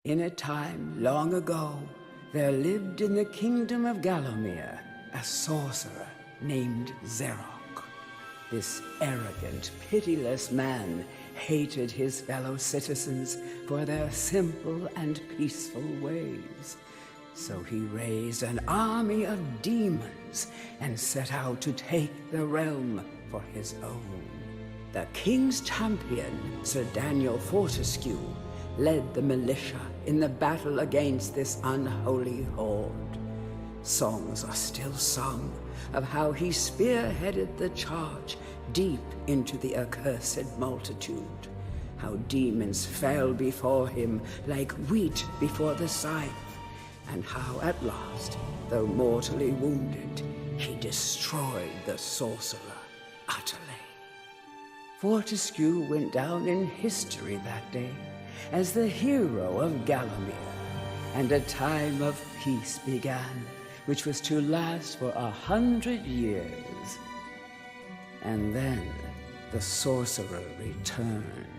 In a time long ago, there lived in the kingdom of Gallowmere a sorcerer named Xerok. This arrogant, pitiless man hated his fellow citizens for their simple and peaceful ways. So he raised an army of demons and set out to take the realm for his own. The king's champion, Sir Daniel Fortescue, led the militia in the battle against this unholy horde. Songs are still sung of how he spearheaded the charge deep into the accursed multitude, how demons fell before him like wheat before the scythe, and how at last, though mortally wounded, he destroyed the sorcerer utterly. Fortescue went down in history that day as the hero of Gallowmere, and a time of peace began, which was to last for 100 years. And then the sorcerer returned.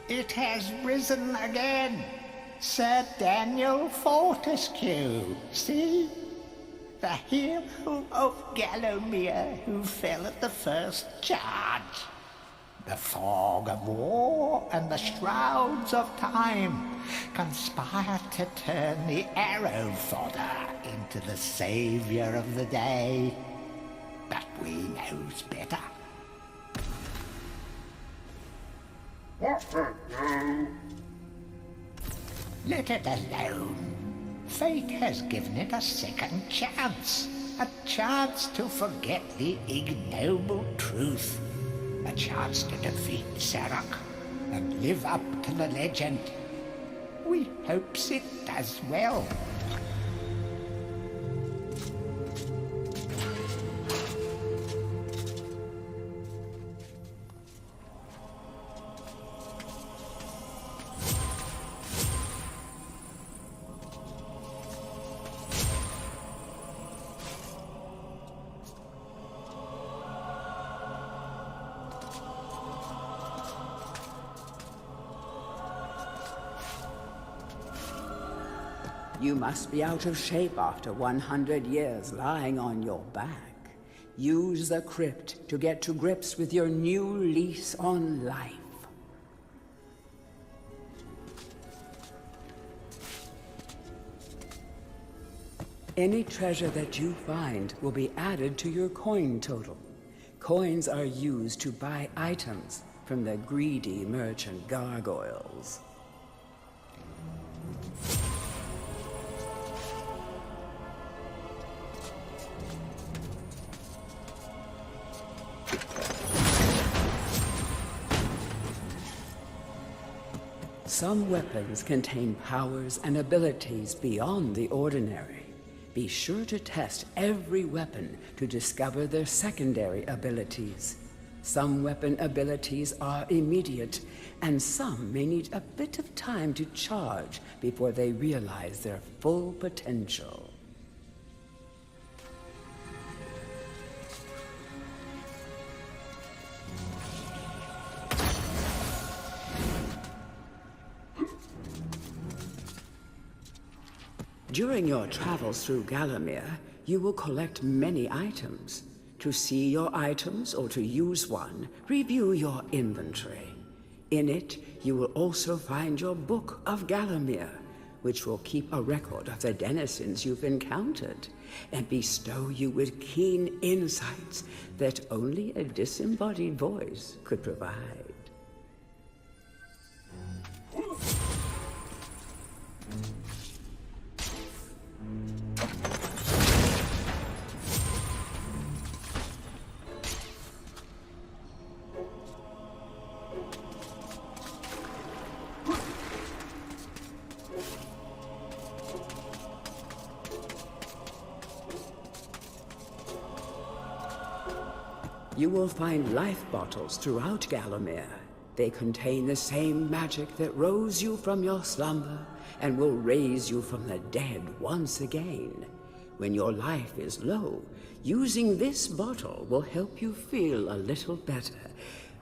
It has risen again. Sir Daniel Fortescue, see? The hero of Gallowmere who fell at the first charge. The fog of war and the shrouds of time conspire to turn the arrow fodder into the saviour of the day. But we knows better. Let it alone. Fate has given it a second chance. A chance to forget the ignoble truth. A chance to defeat Zarok and live up to the legend. We hopes it does well. You must be out of shape after 100 years lying on your back. Use the crypt to get to grips with your new lease on life. Any treasure that you find will be added to your coin total. Coins are used to buy items from the greedy merchant gargoyles. Some weapons contain powers and abilities beyond the ordinary. Be sure to test every weapon to discover their secondary abilities. Some weapon abilities are immediate, and some may need a bit of time to charge before they realize their full potential. During your travels through Gallowmere, you will collect many items. To see your items or to use one, review your inventory. In it, you will also find your Book of Gallowmere, which will keep a record of the denizens you've encountered and bestow you with keen insights that only a disembodied voice could provide. You will find life bottles throughout Gallowmere. They contain the same magic that rose you from your slumber and will raise you from the dead once again. When your life is low, using this bottle will help you feel a little better.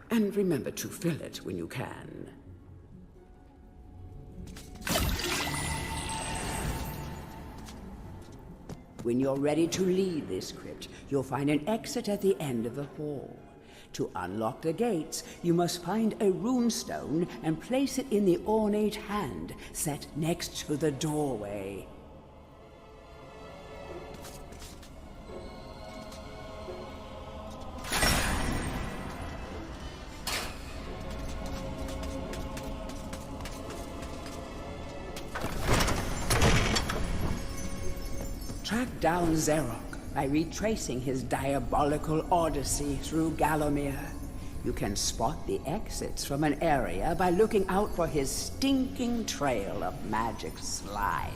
And remember to fill it when you can. When you're ready to leave this crypt, you'll find an exit at the end of the hall. To unlock the gates, you must find a runestone and place it in the ornate hand set next to the doorway. Track down Xerox by retracing his diabolical odyssey through Gallowmere. You can spot the exits from an area by looking out for his stinking trail of magic slime.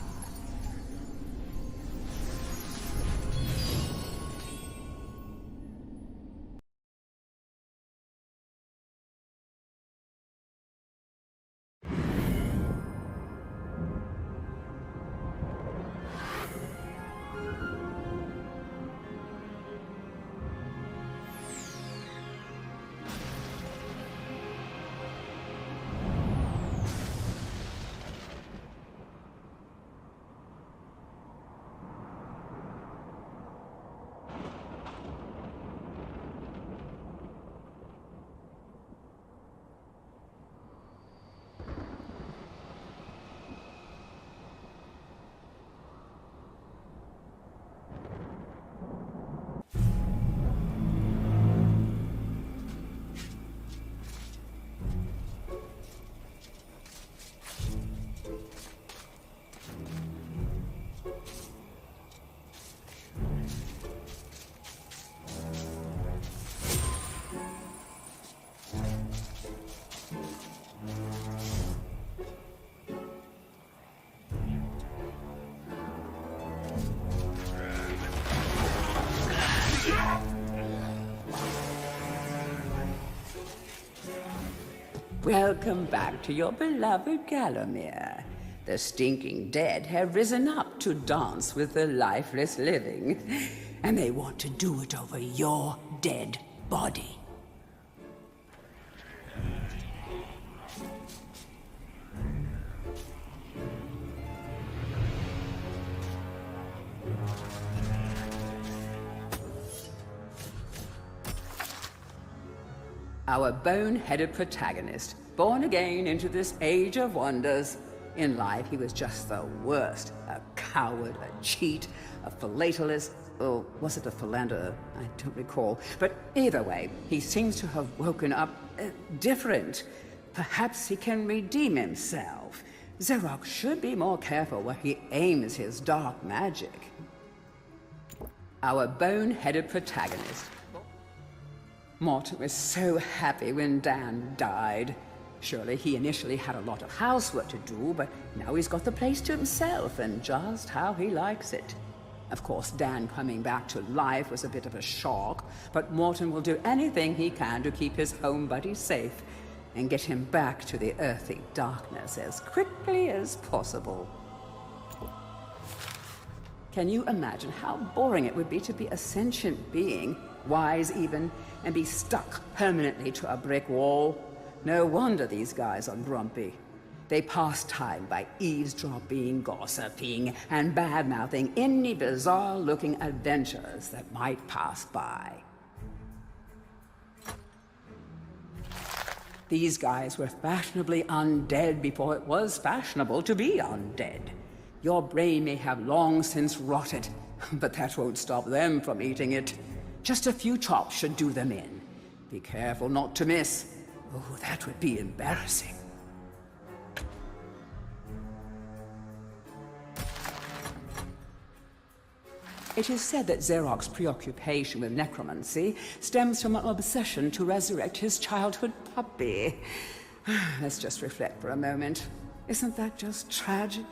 Welcome back to your beloved Gallowmere. The stinking dead have risen up to dance with the lifeless living, and they want to do it over your dead body. Our bone-headed protagonist, born again into this age of wonders. In life, he was just the worst. A coward, a cheat, a philatelist, or was it a philanderer? I don't recall. But either way, he seems to have woken up different. Perhaps he can redeem himself. Xerox should be more careful where he aims his dark magic. Our bone-headed protagonist. Morton was so happy when Dan died. Surely he initially had a lot of housework to do, but now he's got the place to himself and just how he likes it. Of course, Dan coming back to life was a bit of a shock, but Morton will do anything he can to keep his home buddy safe and get him back to the earthy darkness as quickly as possible. Can you imagine how boring it would be to be a sentient being, wise even, and be stuck permanently to a brick wall? No wonder these guys are grumpy. They pass time by eavesdropping, gossiping, and bad-mouthing any bizarre-looking adventurers that might pass by. These guys were fashionably undead before it was fashionable to be undead. Your brain may have long since rotted, but that won't stop them from eating it. Just a few chops should do them in. Be careful not to miss. Oh, that would be embarrassing. It is said that Xerox's preoccupation with necromancy stems from an obsession to resurrect his childhood puppy. Let's just reflect for a moment. Isn't that just tragic?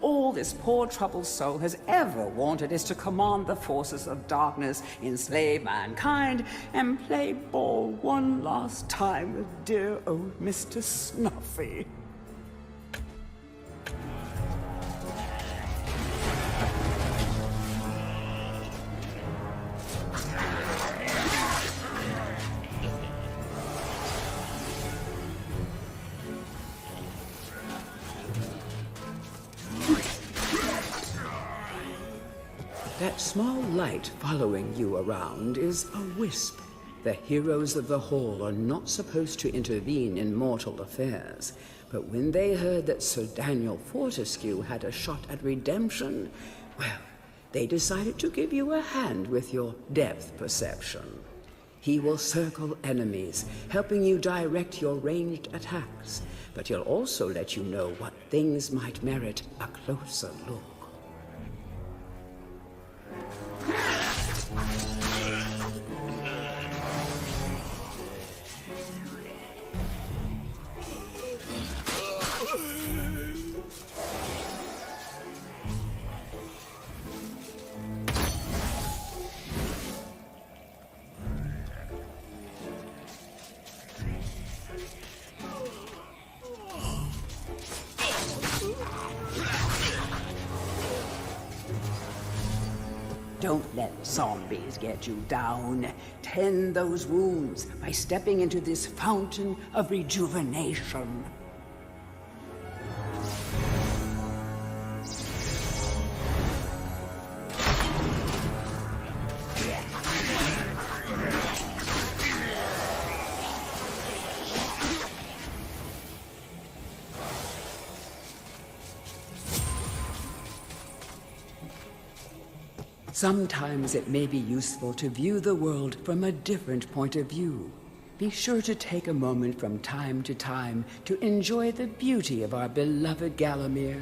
All this poor troubled soul has ever wanted is to command the forces of darkness, enslave mankind, and play ball one last time with dear old Mr. Snuffy. That small light following you around is a wisp. The heroes of the Hall are not supposed to intervene in mortal affairs, but when they heard that Sir Daniel Fortescue had a shot at redemption, well, they decided to give you a hand with your depth perception. He will circle enemies, helping you direct your ranged attacks, but he'll also let you know what things might merit a closer look. Don't let zombies get you down. Tend those wounds by stepping into this fountain of rejuvenation. Sometimes it may be useful to view the world from a different point of view. Be sure to take a moment from time to time to enjoy the beauty of our beloved Gallowmere.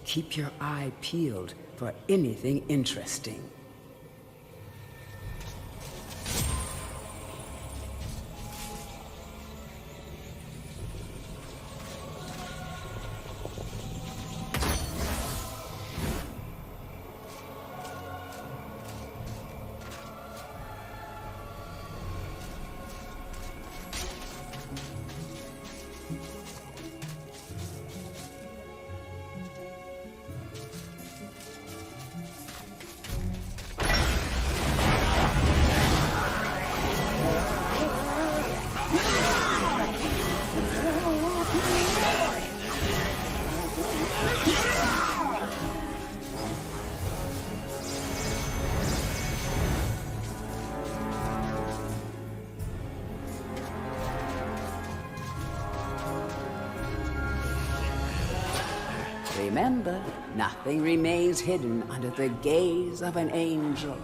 Keep your eye peeled for anything interesting. Remember, nothing remains hidden under the gaze of an angel.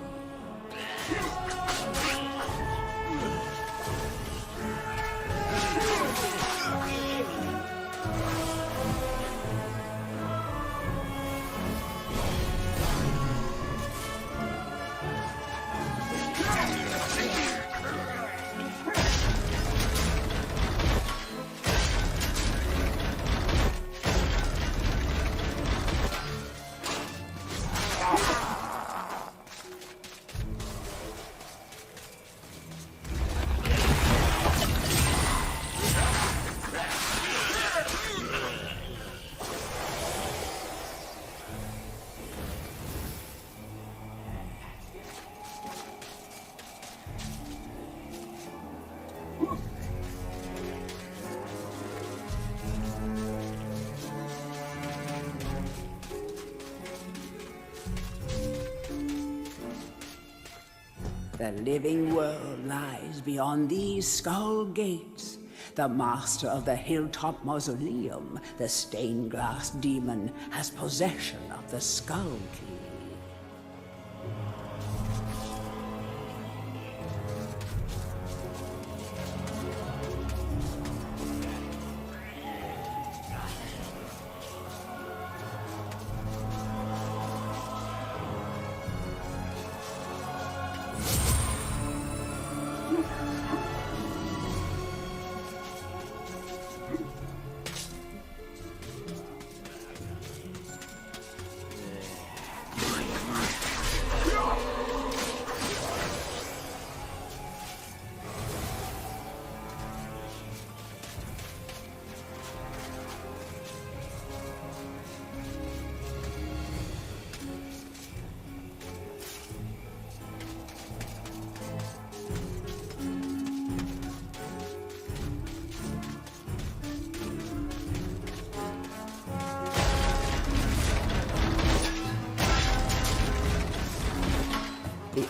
The living world lies beyond these skull gates. The master of the hilltop mausoleum, the stained glass demon, has possession of the skull key.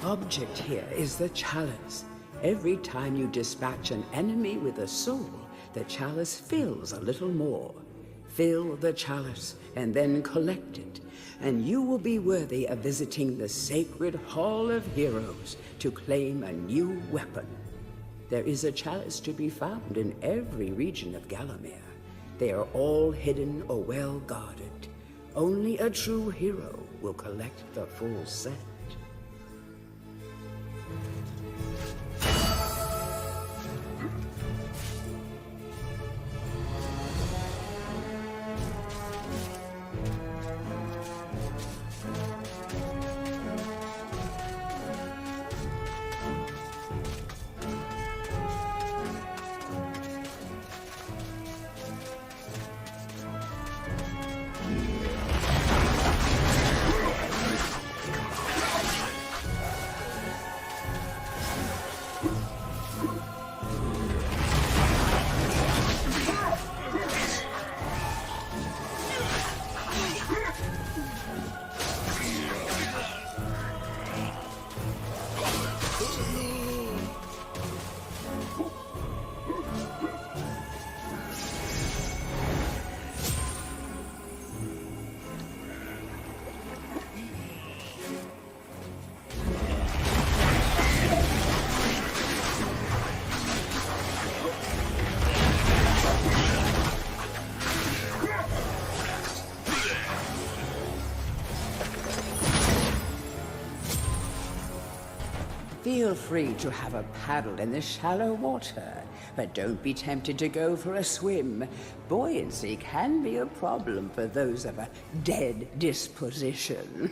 object here is the chalice. Every time you dispatch an enemy with a soul, the chalice fills a little more. Fill the chalice and then collect it, and you will be worthy of visiting the sacred Hall of Heroes to claim a new weapon. There is a chalice to be found in every region of Gallowmere. They are all hidden or well guarded. Only a true hero will collect the full set. Feel free to have a paddle in the shallow water, but don't be tempted to go for a swim. Buoyancy can be a problem for those of a dead disposition.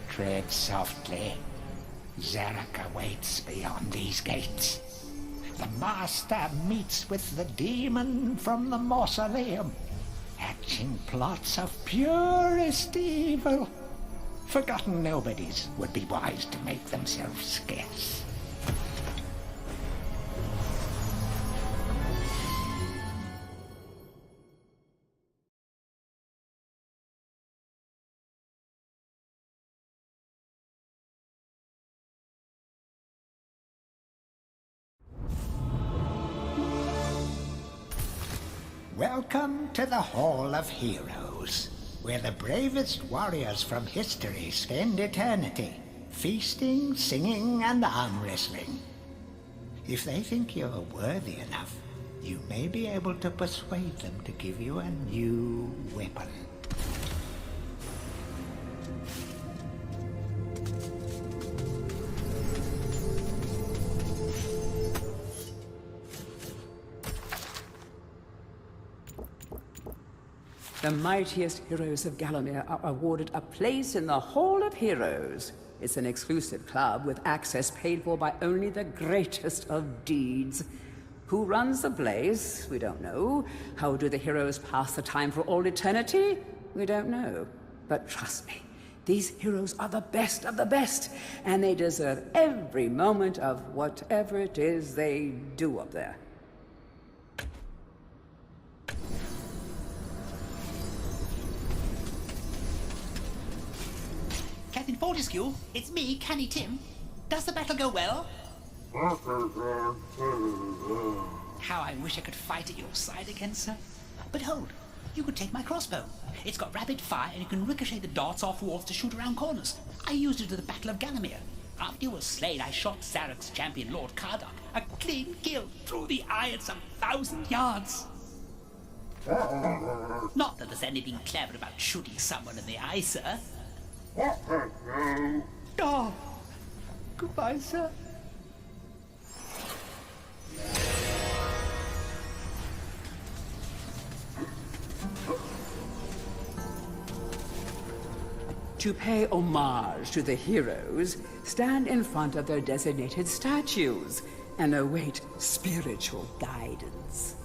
Tread softly. Zarek awaits beyond these gates. The Master meets with the demon from the mausoleum, hatching plots of purest evil. Forgotten nobodies would be wise to make themselves scarce. Welcome to the Hall of Heroes, where the bravest warriors from history spend eternity, feasting, singing, and arm wrestling. If they think you're worthy enough, you may be able to persuade them to give you a new weapon. The mightiest heroes of Gallowmere are awarded a place in the Hall of Heroes. It's an exclusive club with access paid for by only the greatest of deeds. Who runs the place? We don't know. How do the heroes pass the time for all eternity? We don't know. But trust me, these heroes are the best of the best, and they deserve every moment of whatever it is they do up there. Captain Fortescue, it's me, Canny Tim. Does the battle go well? How I wish I could fight at your side again, sir. But hold, you could take my crossbow. It's got rapid fire and you can ricochet the darts off walls to shoot around corners. I used it at the Battle of Gallowmere. After you were slain, I shot Zarek's champion, Lord Kardok, a clean kill through the eye at some 1,000 yards. Not that there's anything clever about shooting someone in the eye, sir. Oh, goodbye, sir. To pay homage to the heroes, stand in front of their designated statues and await spiritual guidance.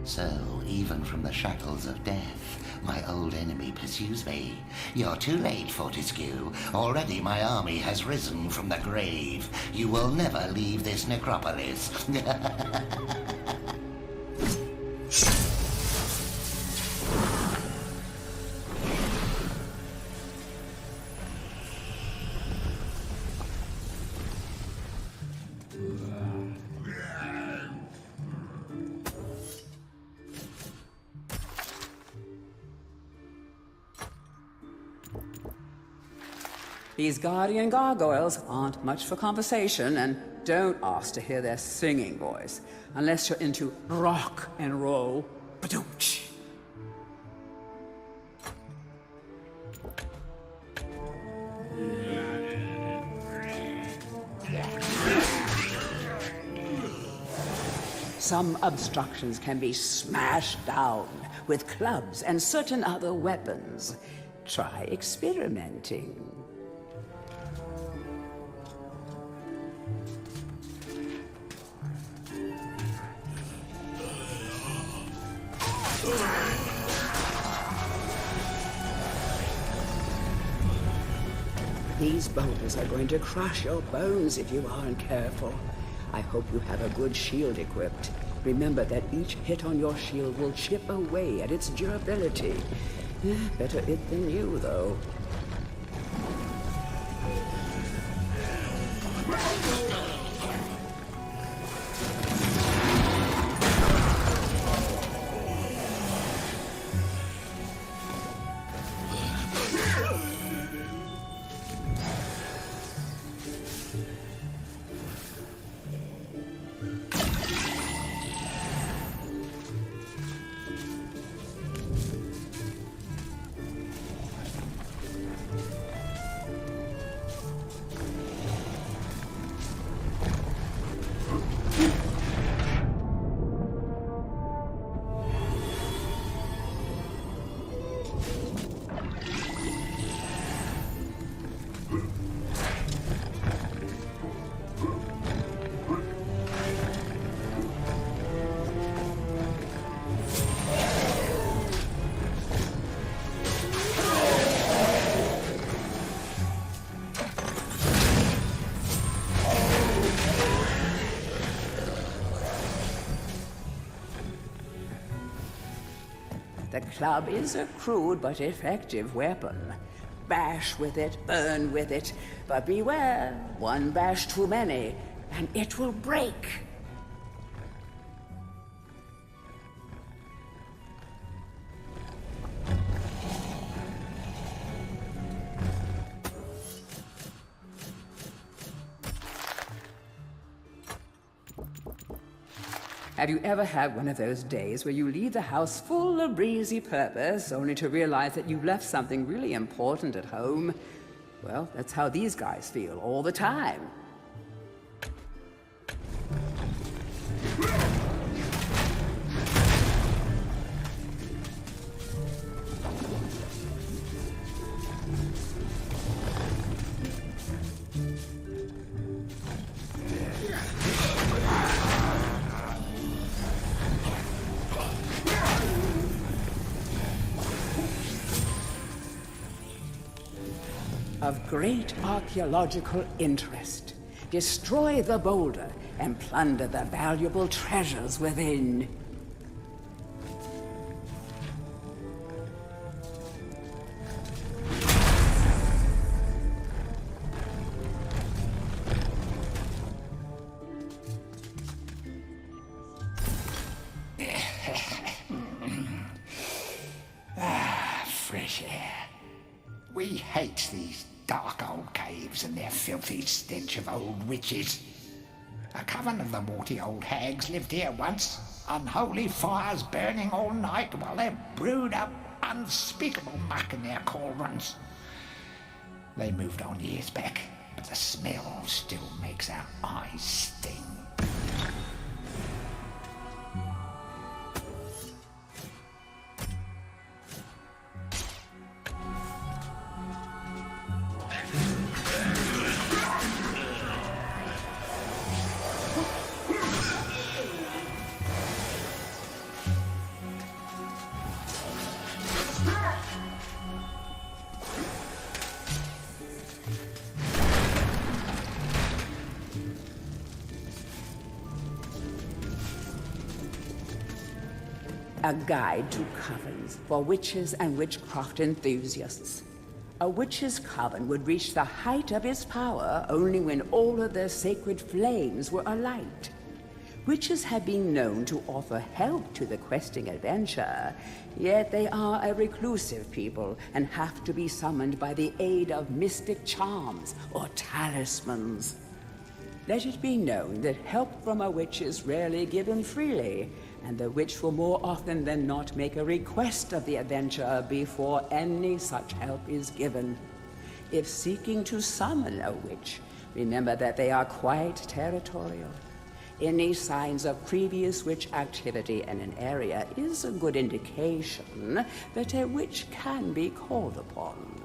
So, even from the shackles of death, my old enemy pursues me. You're too late, Fortescue. Already my army has risen from the grave. You will never leave this necropolis. These guardian gargoyles aren't much for conversation, and don't ask to hear their singing voice, unless you're into rock and roll. Ba-doom-tsh. Some obstructions can be smashed down with clubs and certain other weapons. Try experimenting. These boulders are going to crush your bones if you aren't careful. I hope you have a good shield equipped. Remember that each hit on your shield will chip away at its durability. Better it than you, though. The club is a crude but effective weapon. Bash with it, burn with it, but beware, one bash too many, and it will break. Have you ever had one of those days where you leave the house full of breezy purpose, only to realize that you left something really important at home? Well, that's how these guys feel all the time. Of great archaeological interest. Destroy the boulder and plunder the valuable treasures within. Fresh air. We hate these dark old caves and their filthy stench of old witches. A coven of the warty old hags lived here once, unholy fires burning all night while they brewed up unspeakable muck in their cauldrons. They moved on years back, but the smell still makes our eyes sting. A guide to covens for witches and witchcraft enthusiasts. A witch's coven would reach the height of its power only when all of their sacred flames were alight. Witches have been known to offer help to the questing adventurer, yet they are a reclusive people and have to be summoned by the aid of mystic charms or talismans. Let it be known that help from a witch is rarely given freely, and the witch will more often than not make a request of the adventurer before any such help is given. If seeking to summon a witch, remember that they are quite territorial. Any signs of previous witch activity in an area is a good indication that a witch can be called upon.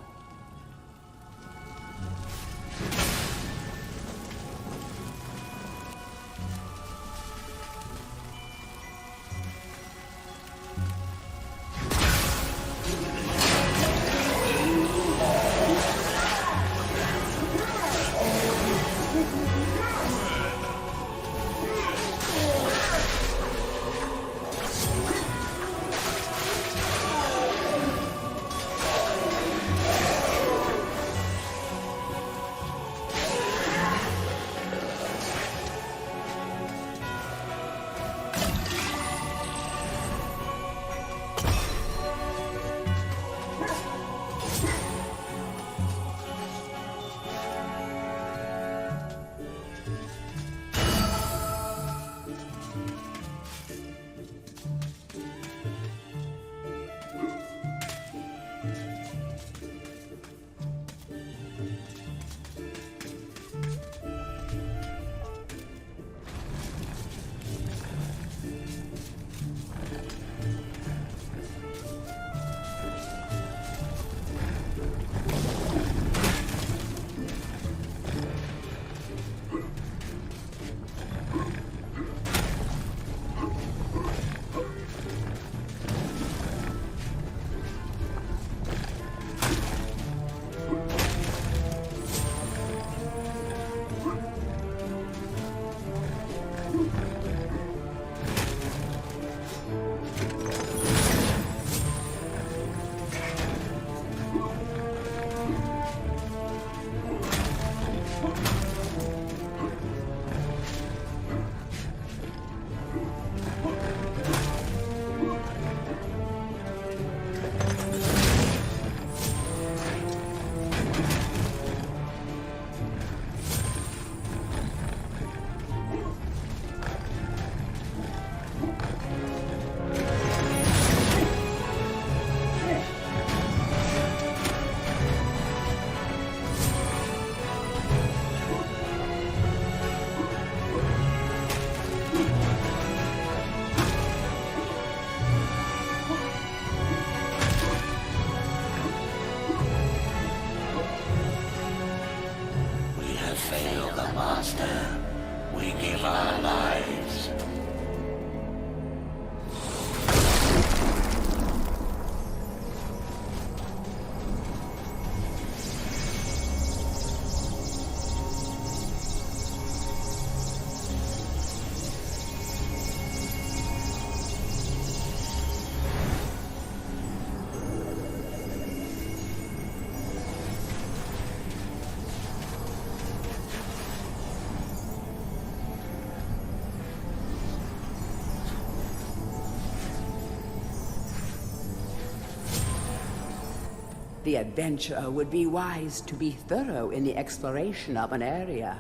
The adventurer would be wise to be thorough in the exploration of an area.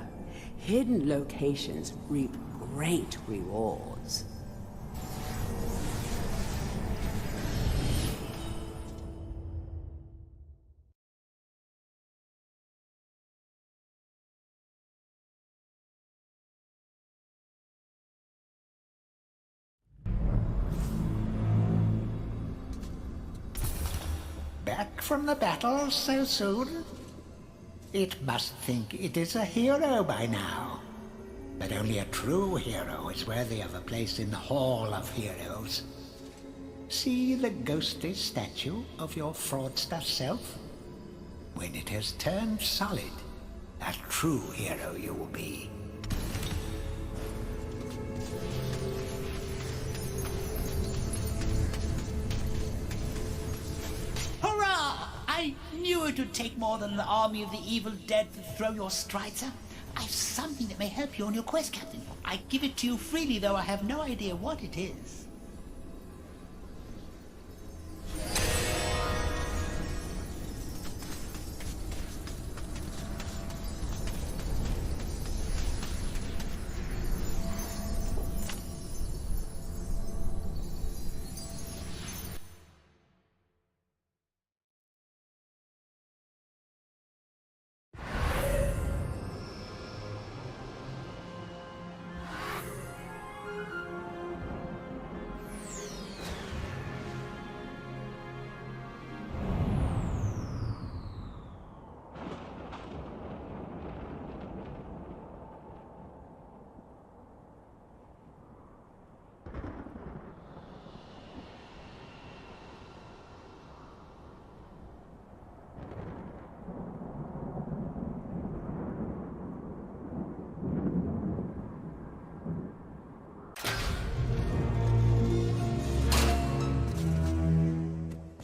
Hidden locations reap great rewards. Back from the battle so soon? It must think it is a hero by now. But only a true hero is worthy of a place in the Hall of Heroes. See the ghostly statue of your fraudster self? When it has turned solid, a true hero you will be. it would take more than an army of the evil dead to throw your strides, sir? I've something that may help you on your quest, Captain. I give it to you freely, though I have no idea what it is.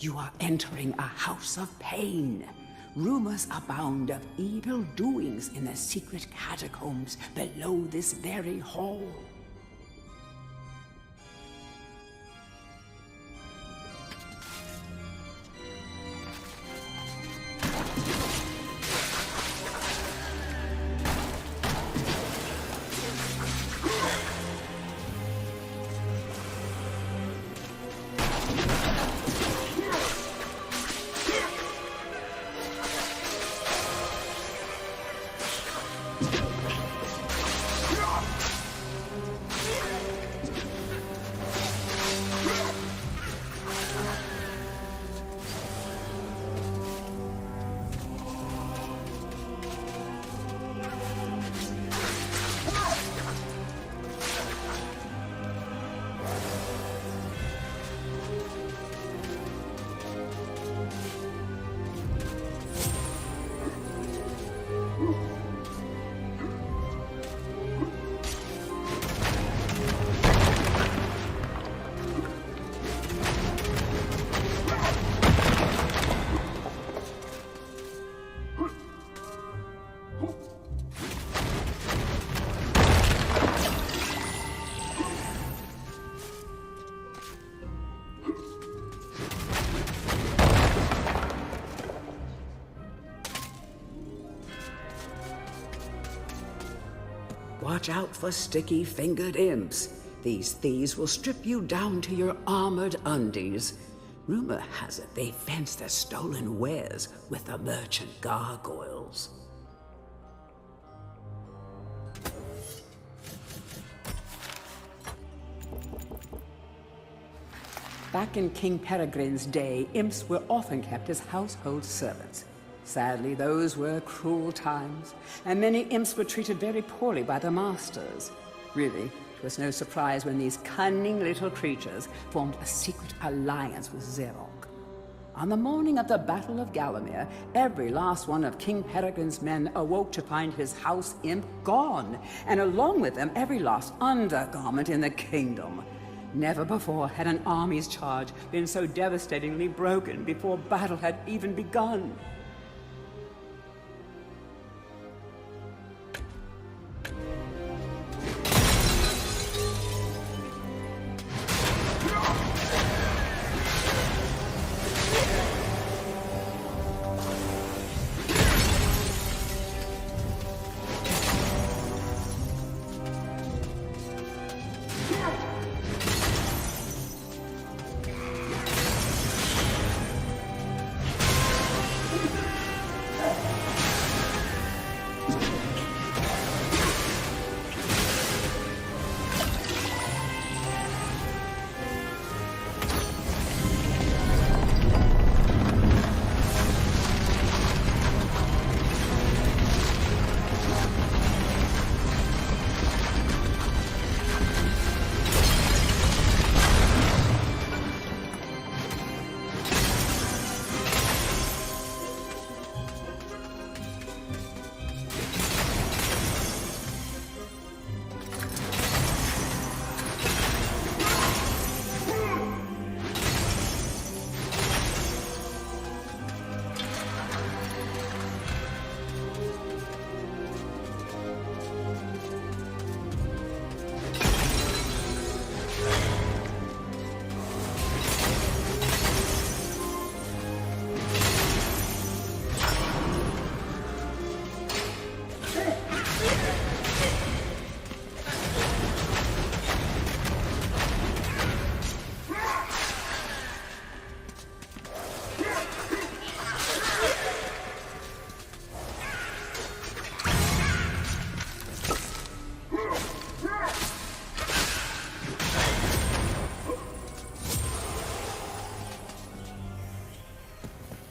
You are entering a house of pain. Rumors abound of evil doings in the secret catacombs below this very hall. Watch out for sticky-fingered imps. These thieves will strip you down to your armored undies. Rumor has it they fence their stolen wares with the merchant gargoyles. Back in King Peregrine's day, imps were often kept as household servants. Sadly, those were cruel times, and many imps were treated very poorly by their masters. Really, it was no surprise when these cunning little creatures formed a secret alliance with Xeroc. On the morning of the Battle of Gallowmere, every last one of King Peregrine's men awoke to find his house imp gone, and along with them every last undergarment in the kingdom. Never before had an army's charge been so devastatingly broken before battle had even begun.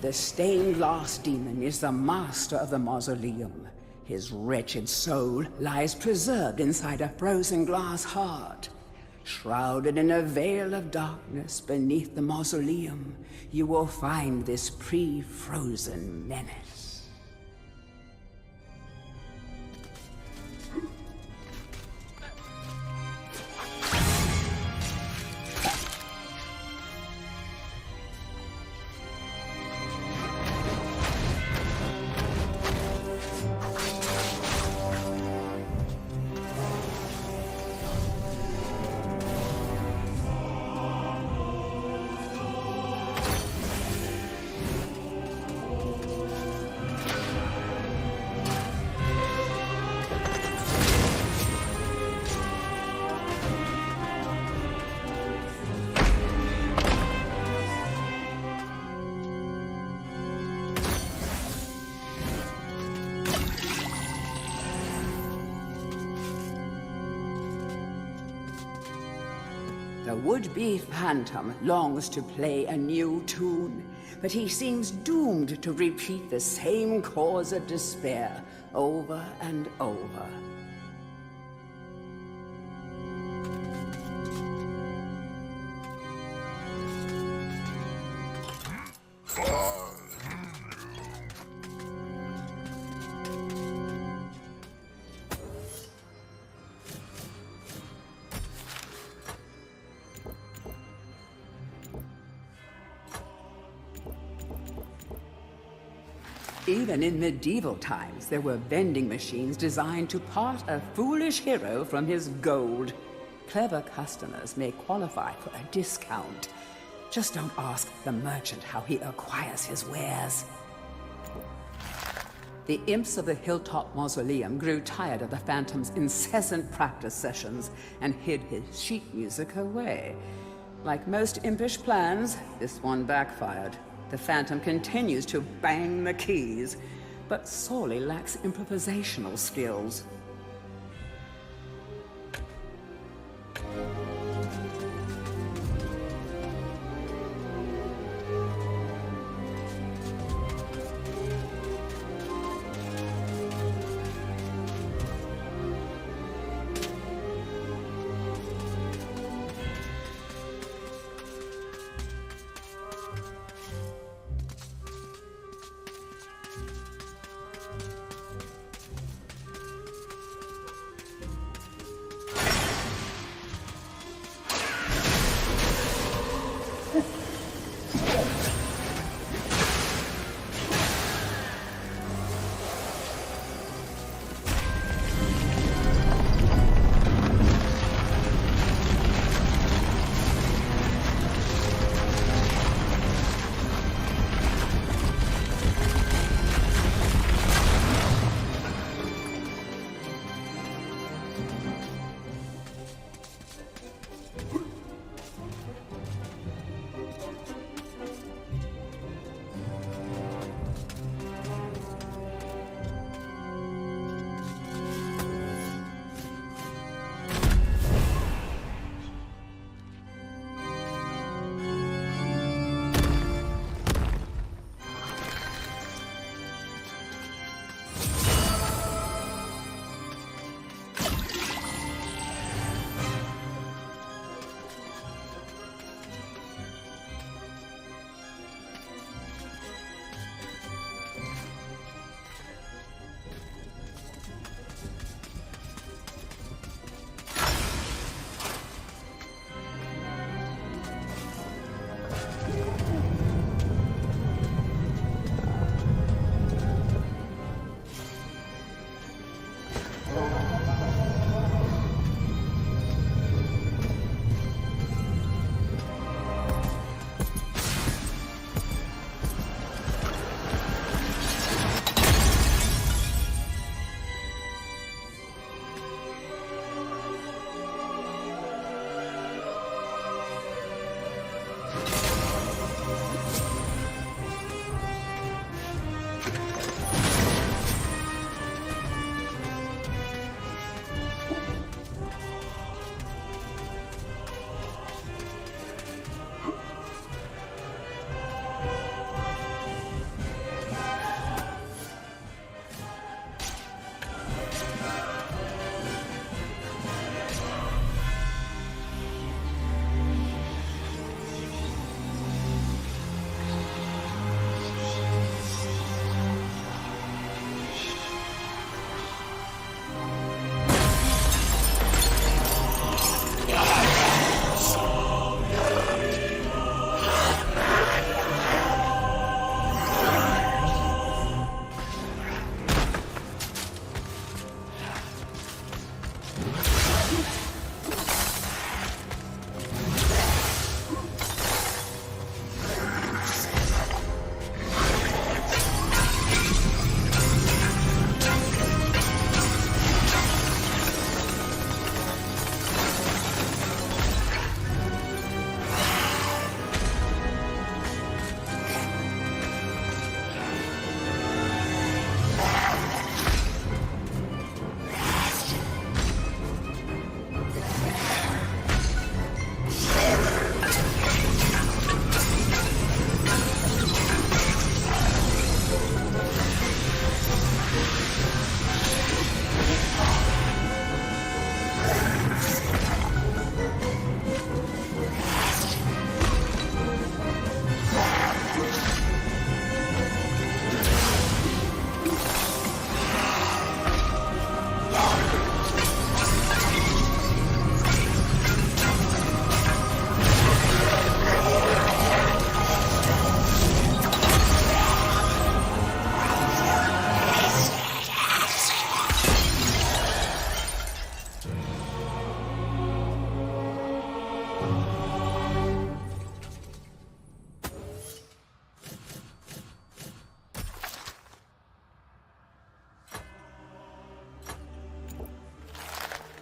the stained glass demon is the master of the mausoleum. His wretched soul lies preserved inside a frozen glass heart. Shrouded in a veil of darkness beneath the mausoleum, you will find this pre-frozen menace. The would-be phantom longs to play a new tune, but he seems doomed to repeat the same cause of despair over and over. Even in medieval times, there were vending machines designed to part a foolish hero from his gold. Clever customers may qualify for a discount. Just don't ask the merchant how he acquires his wares. The imps of the Hilltop Mausoleum grew tired of the Phantom's incessant practice sessions and hid his sheet music away. Like most impish plans, this one backfired. The Phantom continues to bang the keys, but sorely lacks improvisational skills.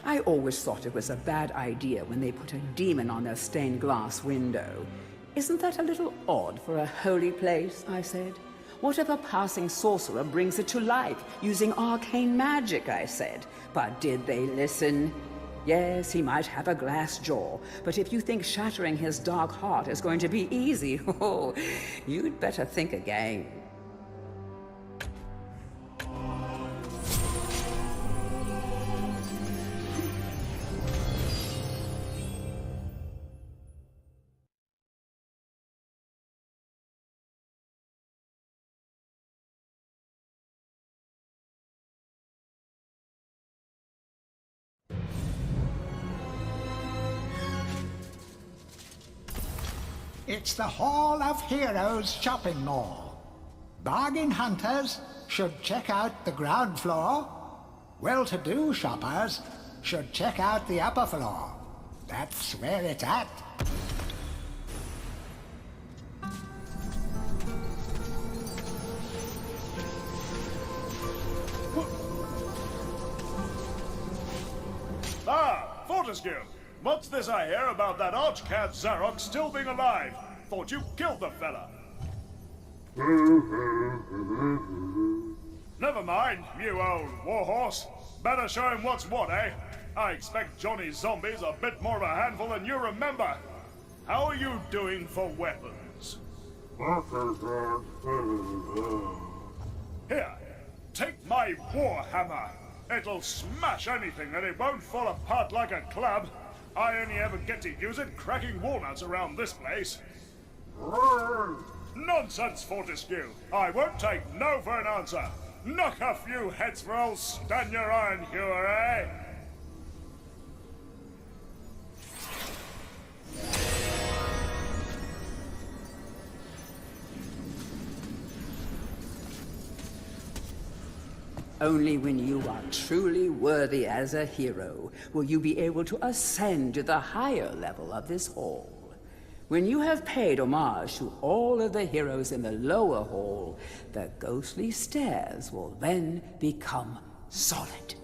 I always thought it was a bad idea when they put a demon on their stained glass window. Isn't that a little odd for a holy place? I said. What if a passing sorcerer brings it to life using arcane magic? I said. But did they listen? Yes, he might have a glass jaw, but if you think shattering his dark heart is going to be easy, oh, you'd better think again. It's the Hall of Heroes shopping mall. Bargain hunters should check out the ground floor. Well-to-do shoppers should check out the upper floor. That's where it's at. Ah, Fortescue! What's this I hear about that archcad Zarok still being alive? Thought you killed the fella. Never mind, you old warhorse. Better show him what's what, eh? I expect Johnny's zombies a bit more of a handful than you remember. How are you doing for weapons? Here, take my warhammer. It'll smash anything and it won't fall apart like a club. I only ever get to use it cracking walnuts around this place. Nonsense, Fortescue. I won't take no for an answer. Knock a few heads for old Stan your iron hewer, eh? Only when you are truly worthy as a hero will you be able to ascend to the higher level of this hall. When you have paid homage to all of the heroes in the lower hall, the ghostly stairs will then become solid.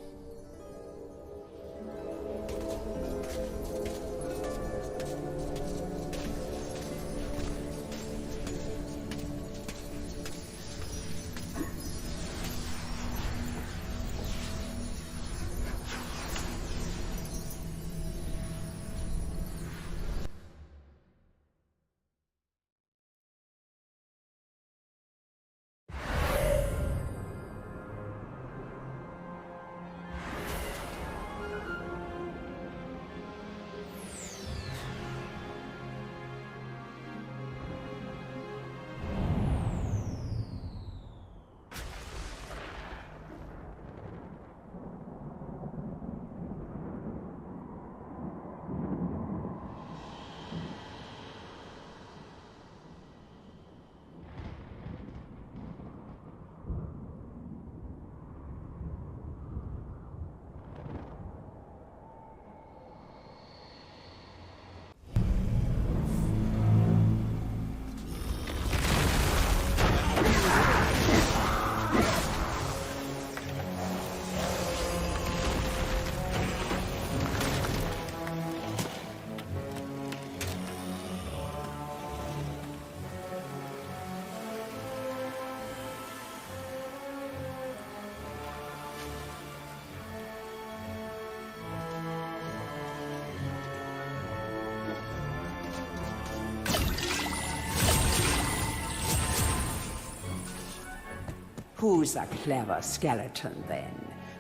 Who's a clever skeleton, then?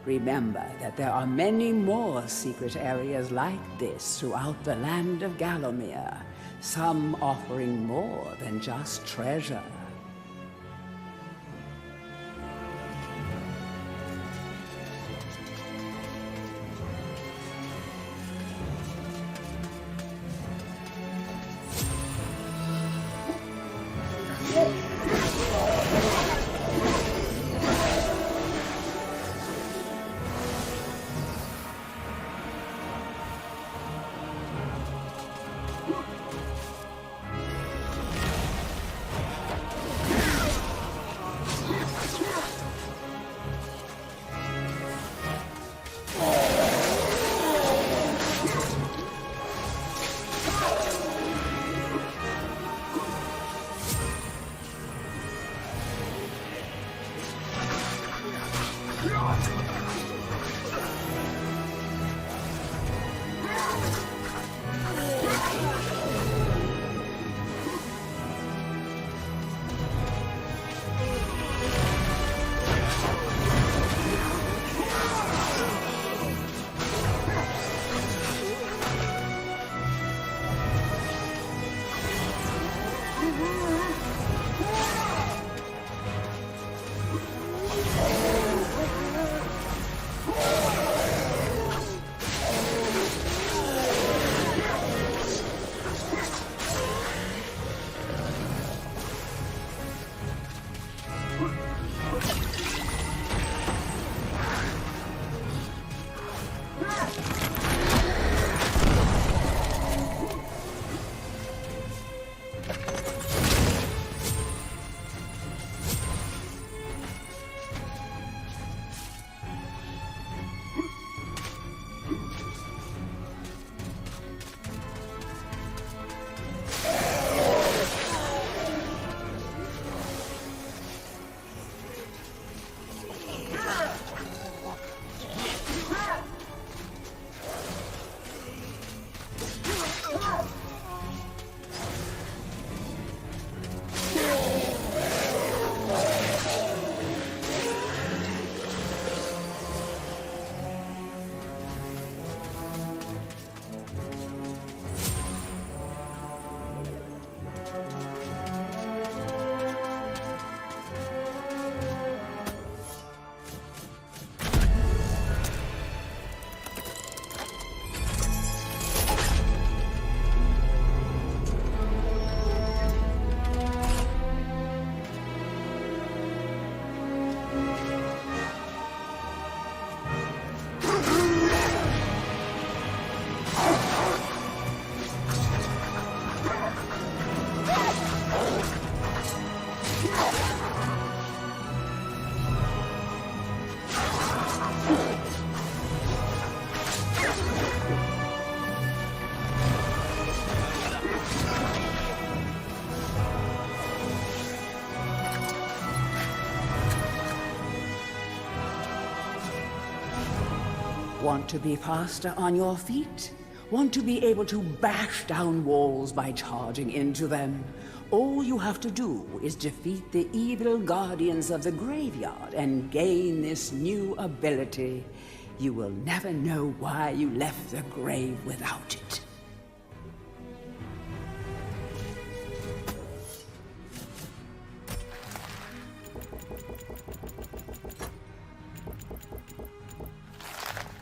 Remember that there are many more secret areas like this throughout the land of Gallowmere, some offering more than just treasure. Want to be faster on your feet? Want to be able to bash down walls by charging into them? All you have to do is defeat the evil guardians of the graveyard and gain this new ability. You will never know why you left the grave without it.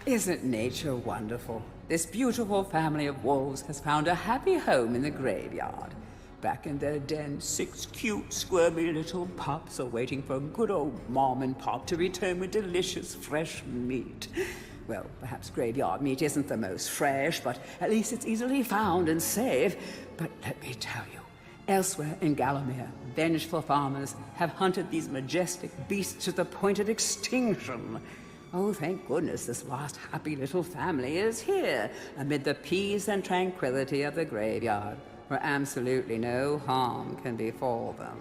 Isn't nature wonderful? This beautiful family of wolves has found a happy home in the graveyard. Back in their den, 6 cute, squirmy little pups are waiting for good old Mom and Pop to return with delicious, fresh meat. Well, perhaps graveyard meat isn't the most fresh, but at least it's easily found and safe. But let me tell you, elsewhere in Gallowmere, vengeful farmers have hunted these majestic beasts to the point of extinction. Oh, thank goodness this last happy little family is here, amid the peace and tranquility of the graveyard, where absolutely no harm can befall them.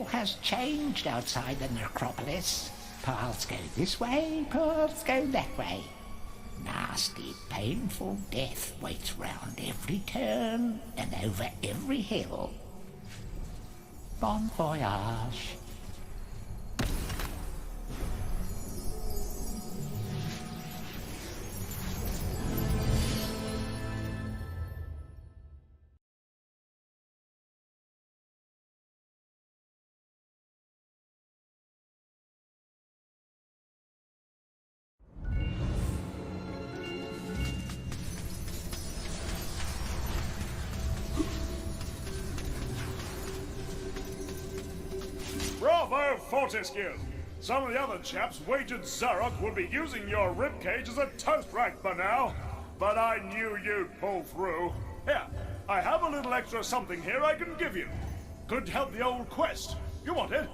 all has changed outside the necropolis. Paths go this way, paths go that way. Nasty, painful death waits round every turn and over every hill. Bon voyage. Bravo, Fortescue! Some of the other chaps wagered Zarok would be using your ribcage as a toast rack by now. But I knew you'd pull through. Here, I have a little extra something here I can give you. Could help the old quest. You want it?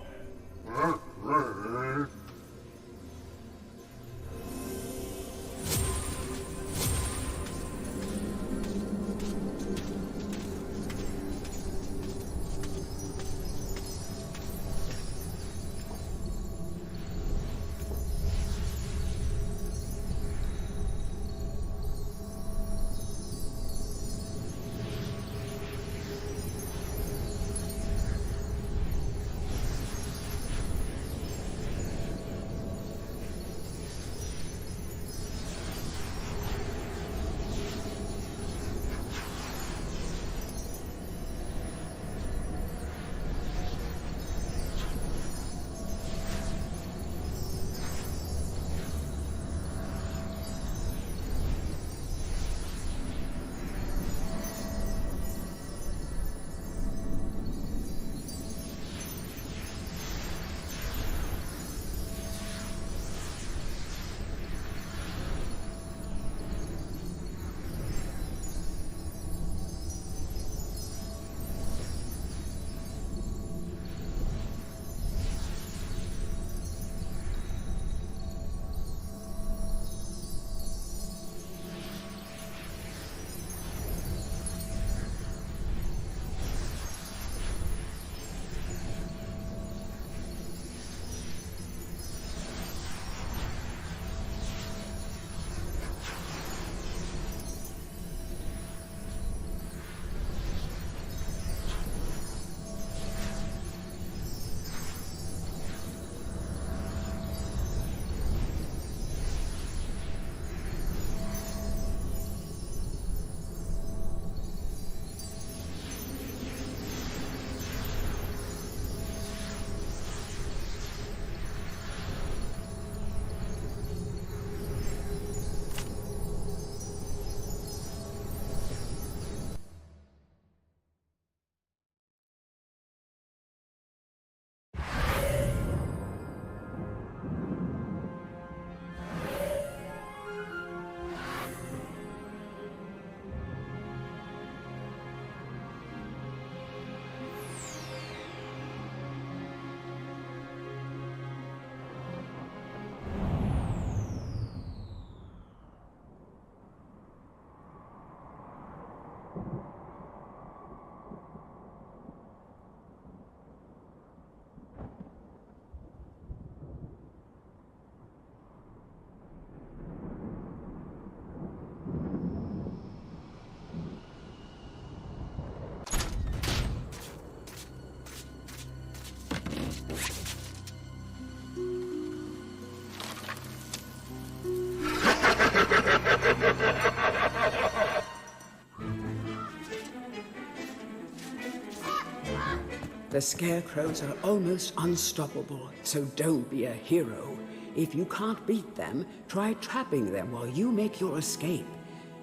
The scarecrows are almost unstoppable, so don't be a hero. If you can't beat them, try trapping them while you make your escape.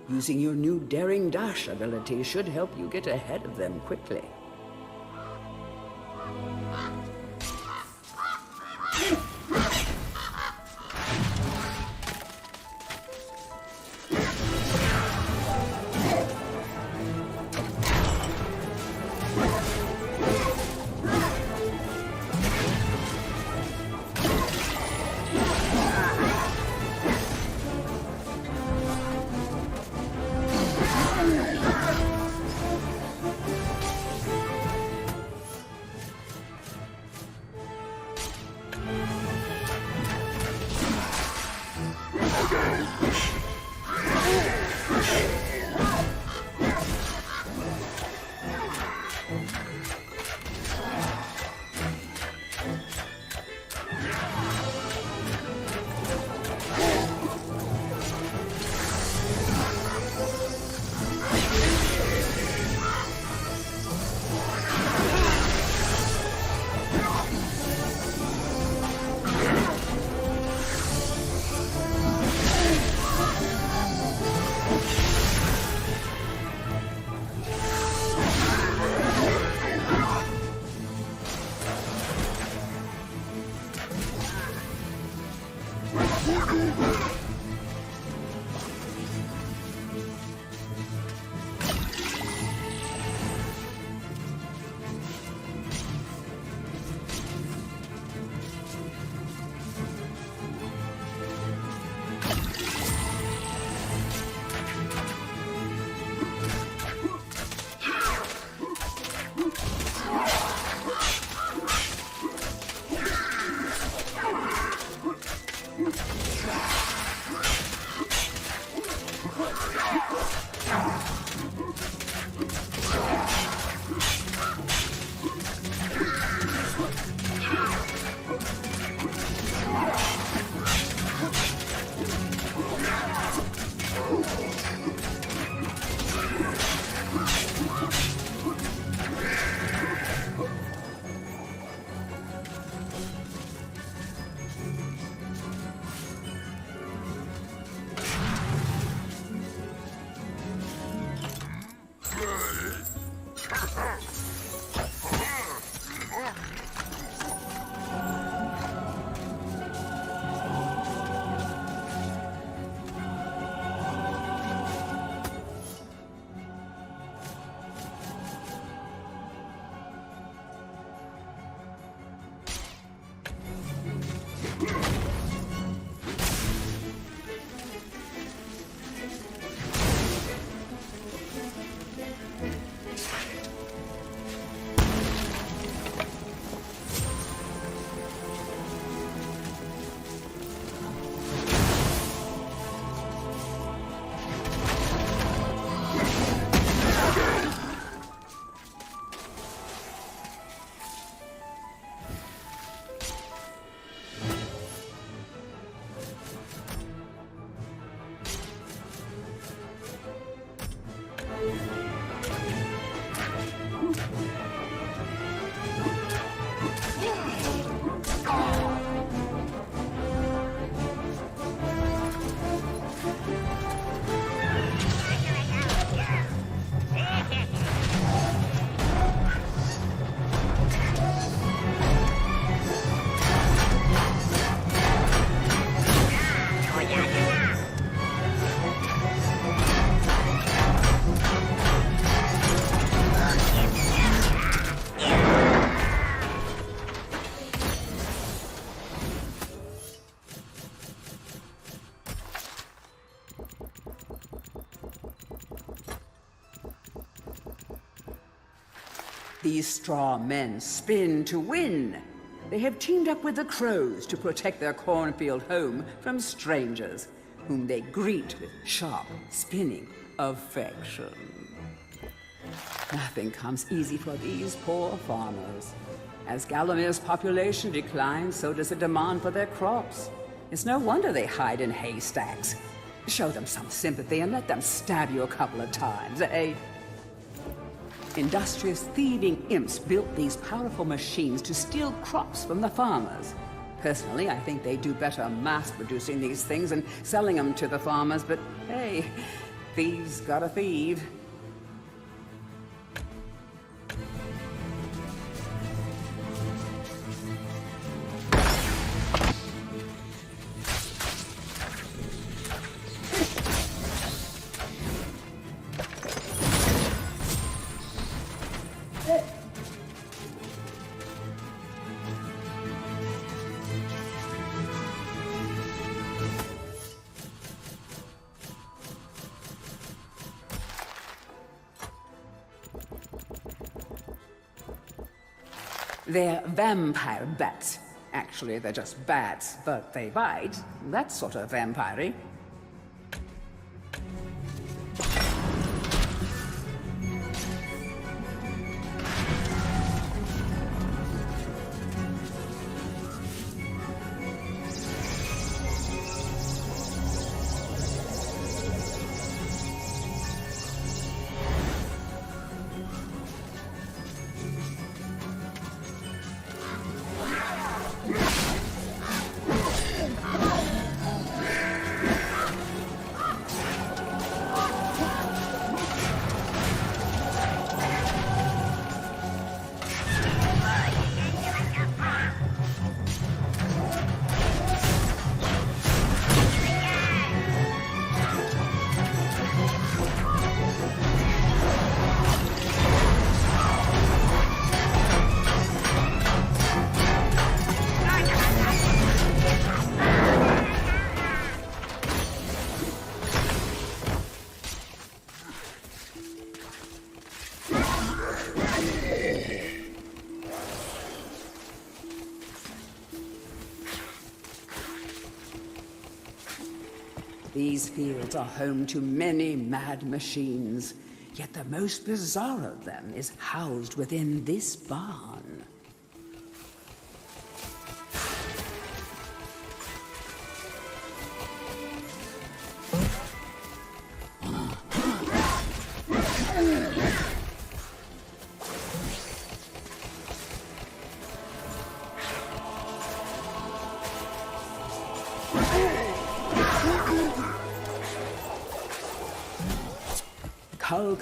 Using your new Daring Dash ability should help you get ahead of them quickly. These straw men spin to win. They have teamed up with the crows to protect their cornfield home from strangers, whom they greet with sharp, spinning affection. Nothing comes easy for these poor farmers. As Galamir's population declines, so does the demand for their crops. It's no wonder they hide in haystacks. Show them some sympathy and let them stab you a couple of times, eh? Industrious thieving imps built these powerful machines to steal crops from the farmers. Personally, I think they do better mass-producing these things and selling them to the farmers, but hey, thieves gotta thieve. They're vampire bats. Actually, they're just bats, but they bite. That's sort of vampire-y. These fields are home to many mad machines, yet the most bizarre of them is housed within this barn.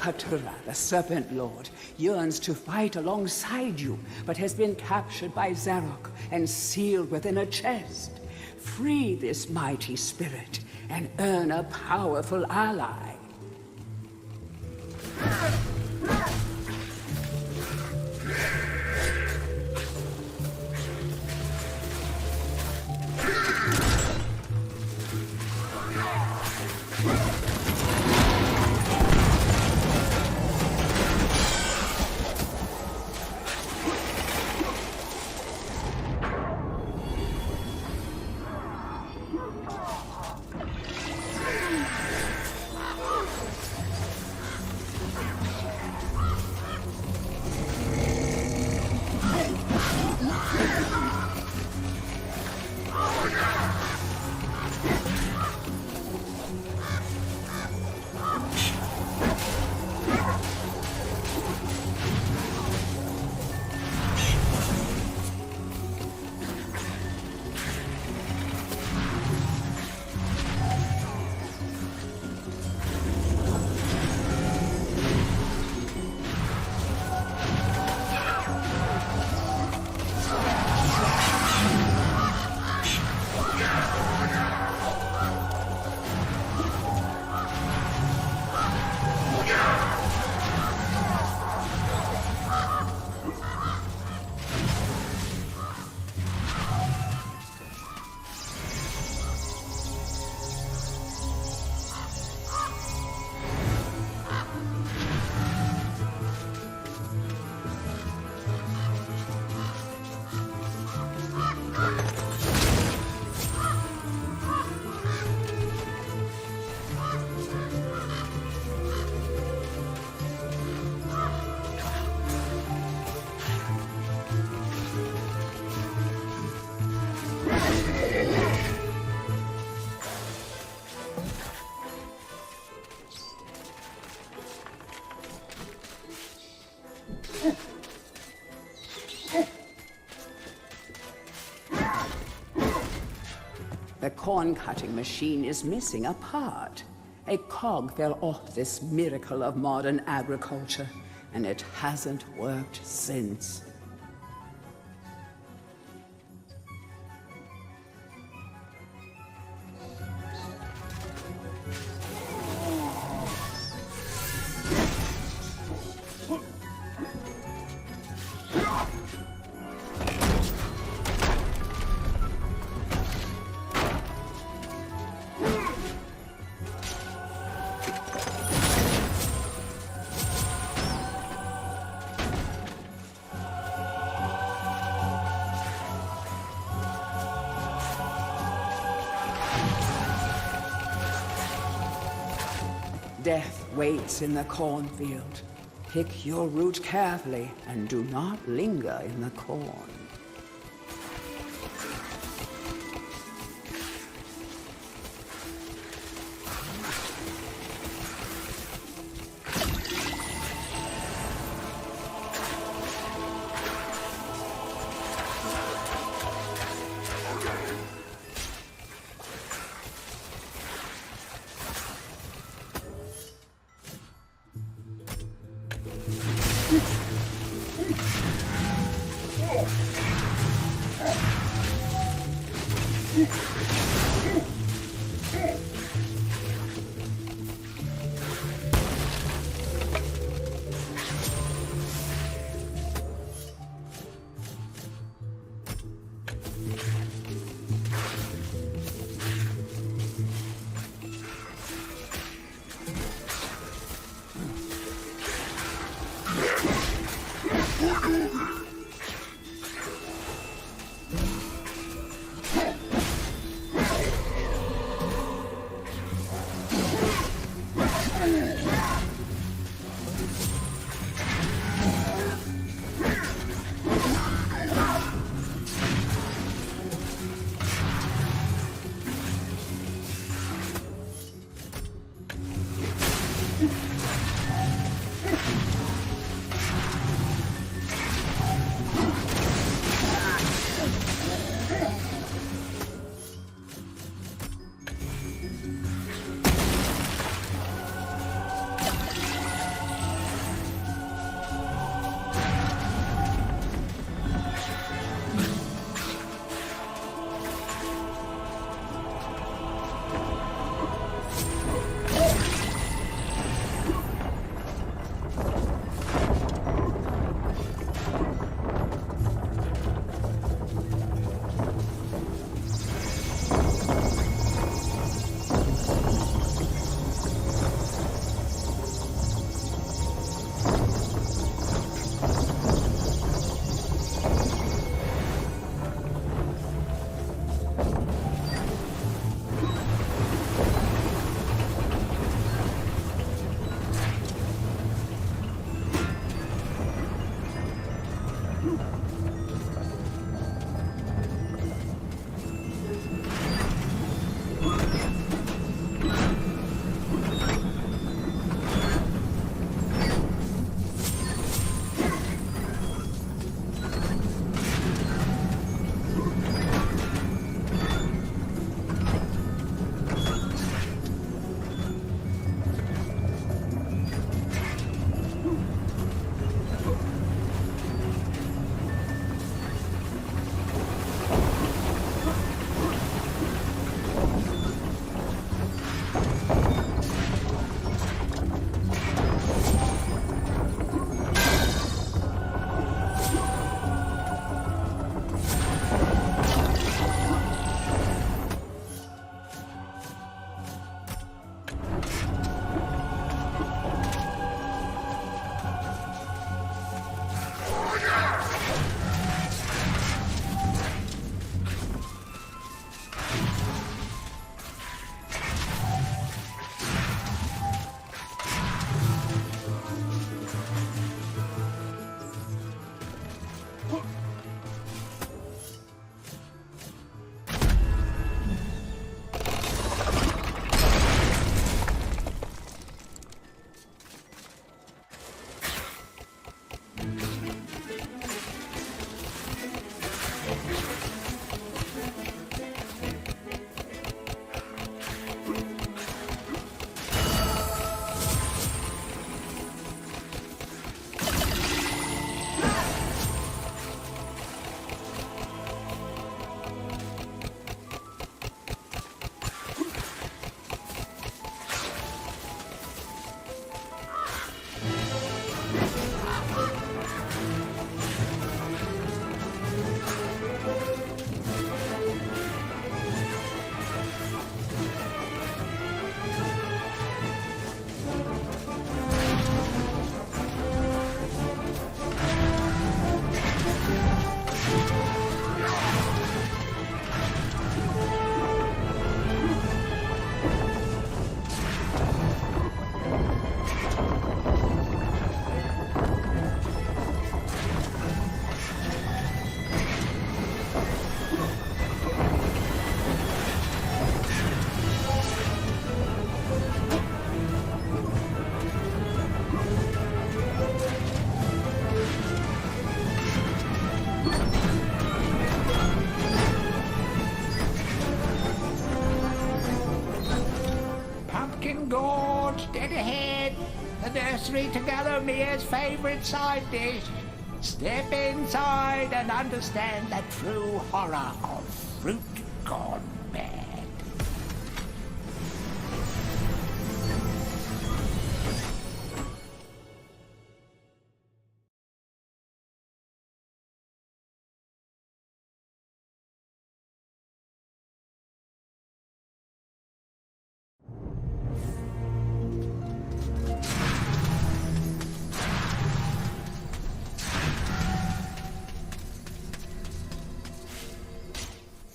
Katura, the Serpent Lord, yearns to fight alongside you, but has been captured by Zarok and sealed within a chest. Free this mighty spirit and earn a powerful ally. The corn-cutting machine is missing a part. A cog fell off this miracle of modern agriculture, and it hasn't worked since. Death waits in the cornfield. Pick your route carefully and do not linger in the corn. March dead ahead. The nursery to Galomir's favorite side dish. Step inside and understand the true horror of fruit gone bad.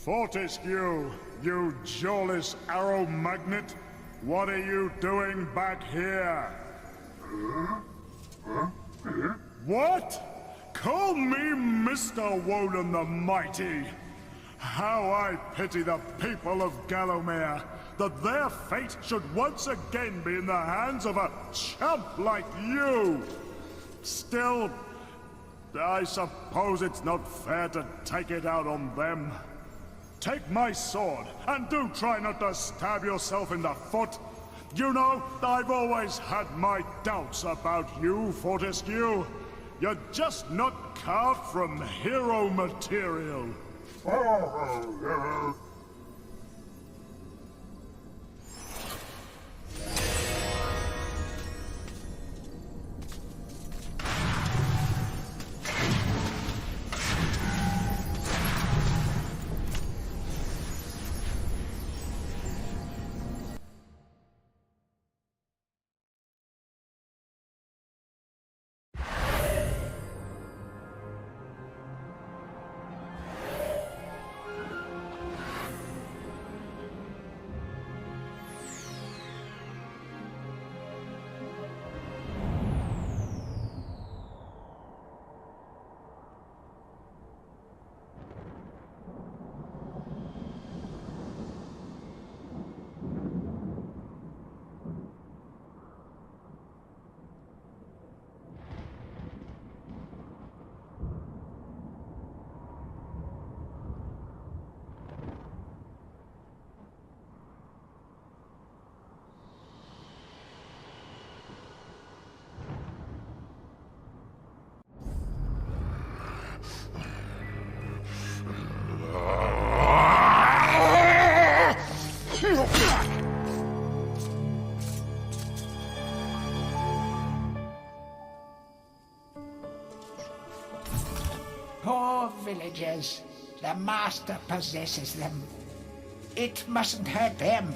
Fortescue, you jawless arrow magnet! What are you doing back here? What? Call me Mr. Woden the Mighty! How I pity the people of Gallowmere, that their fate should once again be in the hands of a chump like you! Still, I suppose it's not fair to take it out on them. Take my sword, and do try not to stab yourself in the foot. You know, I've always had my doubts about you, Fortescue. You're just not carved from hero material. Poor villagers. The master possesses them. It mustn't hurt them.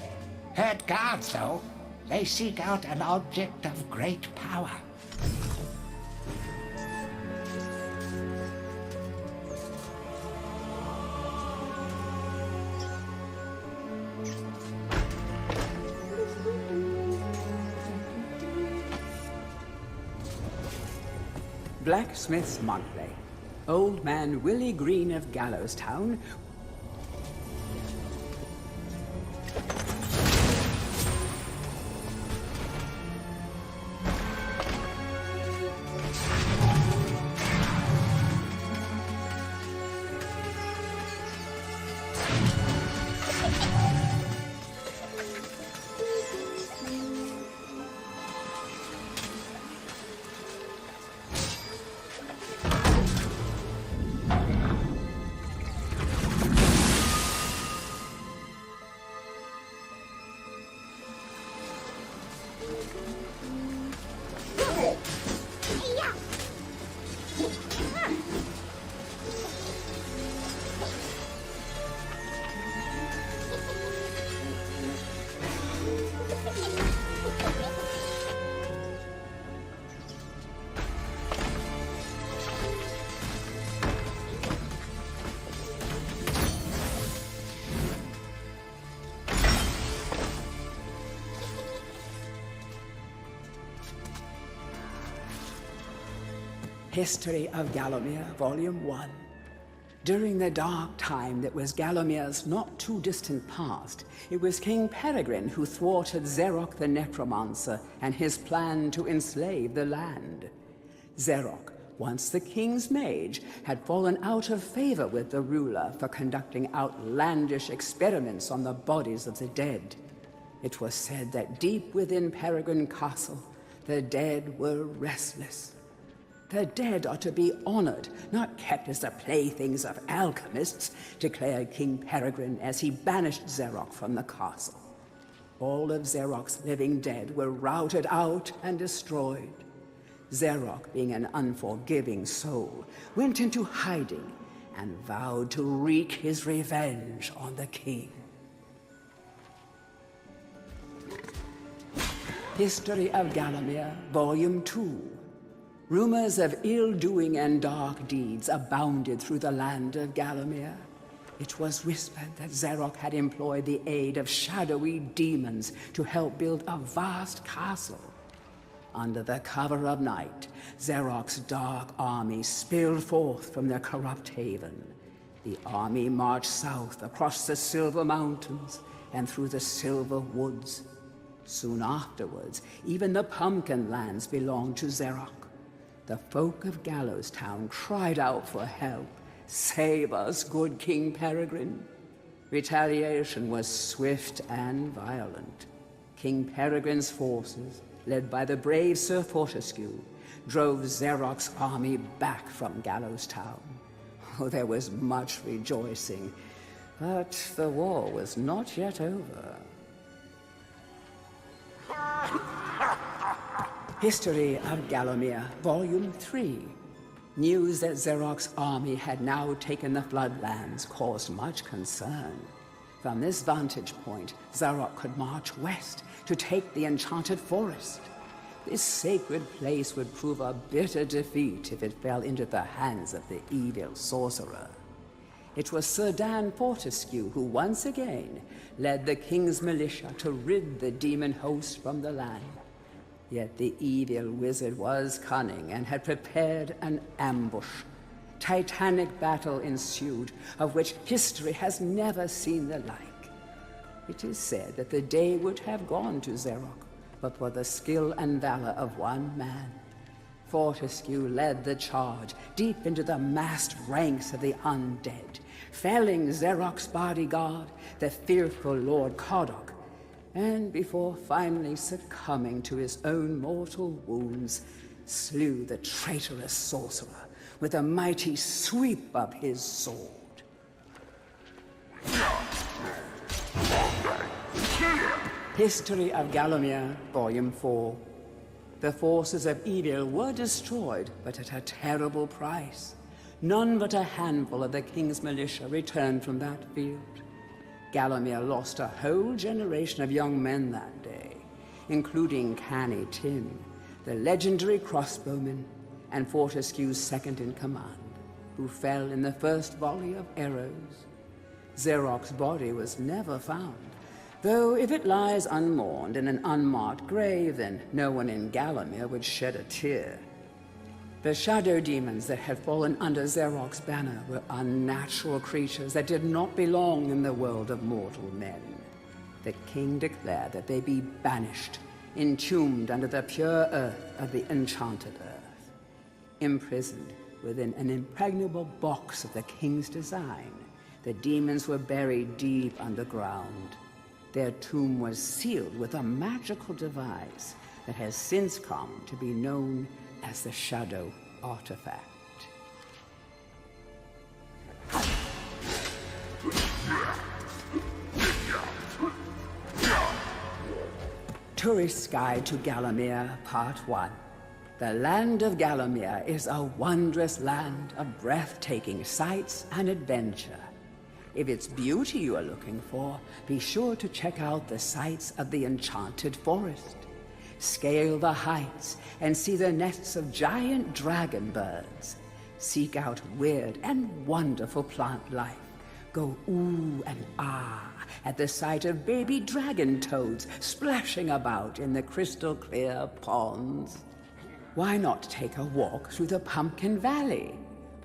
Hurt guards, though. They seek out an object of great power. Blacksmith's Monthly. Old man Willie Green of Gallowstown History of Gallowmere, Volume 1. During the dark time that was Gallomere's not-too-distant past, it was King Peregrine who thwarted Xerok the Necromancer and his plan to enslave the land. Xerok, once the king's mage, had fallen out of favor with the ruler for conducting outlandish experiments on the bodies of the dead. It was said that deep within Peregrine Castle, the dead were restless. The dead are to be honored, not kept as the playthings of alchemists, declared King Peregrine as he banished Xeroc from the castle. All of Xeroc's living dead were routed out and destroyed. Xeroc, being an unforgiving soul, went into hiding and vowed to wreak his revenge on the king. History of Gallowmere, Volume 2. Rumors of ill-doing and dark deeds abounded through the land of Gallowmere. It was whispered that Xeroc had employed the aid of shadowy demons to help build a vast castle. Under the cover of night, Xeroc's dark army spilled forth from their corrupt haven. The army marched south across the Silver Mountains and through the Silver Woods. Soon afterwards, even the Pumpkin Lands belonged to Xeroc. The folk of Gallowstown cried out for help. "Save us, good King Peregrine." Retaliation was swift and violent. King Peregrine's forces, led by the brave Sir Fortescue, drove Xeroc's army back from Gallowstown. Oh, there was much rejoicing, but the war was not yet over. History of Gallowmere, Volume 3. News that Xeroc's army had now taken the Floodlands caused much concern. From this vantage point, Xeroc could march west to take the Enchanted Forest. This sacred place would prove a bitter defeat if it fell into the hands of the evil sorcerer. It was Sir Dan Fortescue who once again led the king's militia to rid the demon host from the land. Yet the evil wizard was cunning and had prepared an ambush. Titanic battle ensued, of which history has never seen the like. It is said that the day would have gone to Xeroc, but for the skill and valor of one man. Fortescue led the charge deep into the massed ranks of the undead, felling Xeroc's bodyguard, the fearful Lord Coddoc, and before finally succumbing to his own mortal wounds, slew the traitorous sorcerer with a mighty sweep of his sword. History of Gallowmere, Volume 4. The forces of evil were destroyed, but at a terrible price. None but a handful of the king's militia returned from that field. Gallowmere lost a whole generation of young men that day, including Canny Tim, the legendary crossbowman, and Fortescue's second-in-command, who fell in the first volley of arrows. Xeroc's body was never found, though if it lies unmourned in an unmarked grave, then no one in Gallowmere would shed a tear. The shadow demons that had fallen under Xeroc's banner were unnatural creatures that did not belong in the world of mortal men. The king declared that they be banished, entombed under the pure earth of the enchanted earth. Imprisoned within an impregnable box of the king's design, the demons were buried deep underground. Their tomb was sealed with a magical device that has since come to be known as the Shadow Artifact. Tourist's Guide to Gallowmere, Part 1. The land of Gallowmere is a wondrous land of breathtaking sights and adventure. If it's beauty you are looking for, be sure to check out the sights of the Enchanted Forest. Scale the heights and see the nests of giant dragon birds. Seek out weird and wonderful plant life. Go ooh and ah at the sight of baby dragon toads splashing about in the crystal clear ponds. Why not take a walk through the Pumpkin Valley?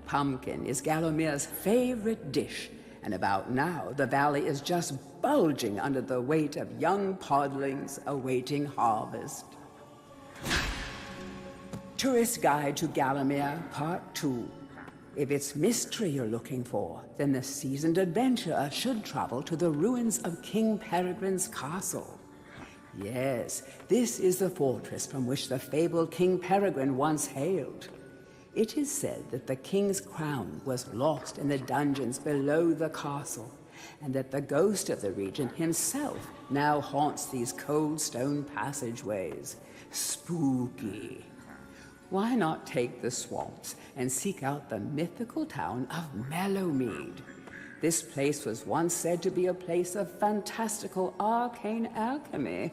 Pumpkin is Gallowmere's favorite dish, and about now the valley is just bulging under the weight of young podlings awaiting harvest. Tourist's Guide to Gallowmere, Part 2. If it's mystery you're looking for, then the seasoned adventurer should travel to the ruins of King Peregrine's castle. Yes, this is the fortress from which the fabled King Peregrine once hailed. It is said that the king's crown was lost in the dungeons below the castle, and that the ghost of the regent himself now haunts these cold stone passageways. Spooky. Why not take the swamps and seek out the mythical town of Mellowmead? This place was once said to be a place of fantastical arcane alchemy,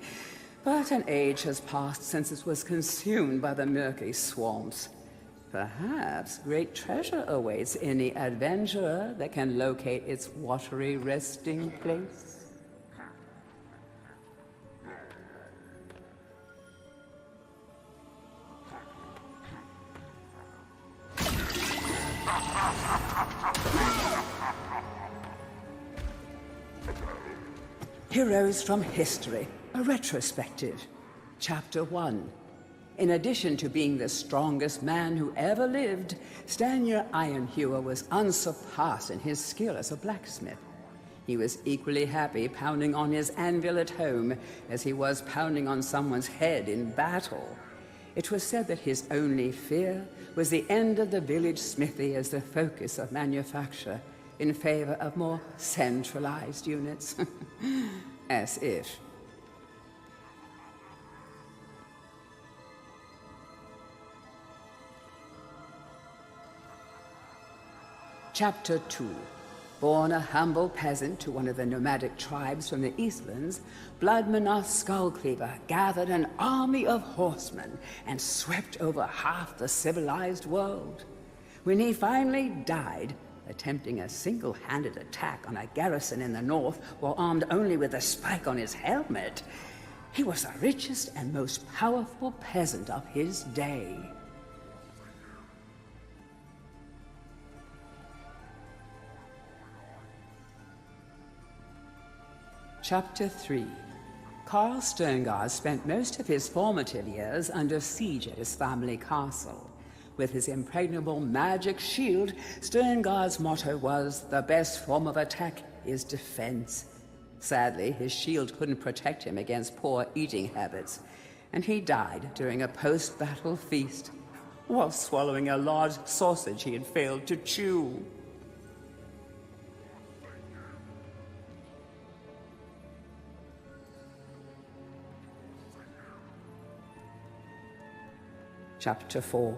but an age has passed since it was consumed by the murky swamps. Perhaps great treasure awaits any adventurer that can locate its watery resting place. Heroes from History, a retrospective. Chapter 1. In addition to being the strongest man who ever lived, Stanyer Ironhewer was unsurpassed in his skill as a blacksmith. He was equally happy pounding on his anvil at home as he was pounding on someone's head in battle. It was said that his only fear was the end of the village smithy as the focus of manufacture, in favor of more centralized units. As if. Chapter 2. Born a humble peasant to one of the nomadic tribes from the Eastlands, Bloodmanoth Skullcleaver gathered an army of horsemen and swept over half the civilized world. When he finally died, attempting a single-handed attack on a garrison in the north while armed only with a spike on his helmet, he was the richest and most powerful peasant of his day. Chapter 3. Carl Sterngard spent most of his formative years under siege at his family castle. With his impregnable magic shield, Sterngard's motto was, "The best form of attack is defense." Sadly, his shield couldn't protect him against poor eating habits, and he died during a post-battle feast, while swallowing a large sausage he had failed to chew. Chapter 4.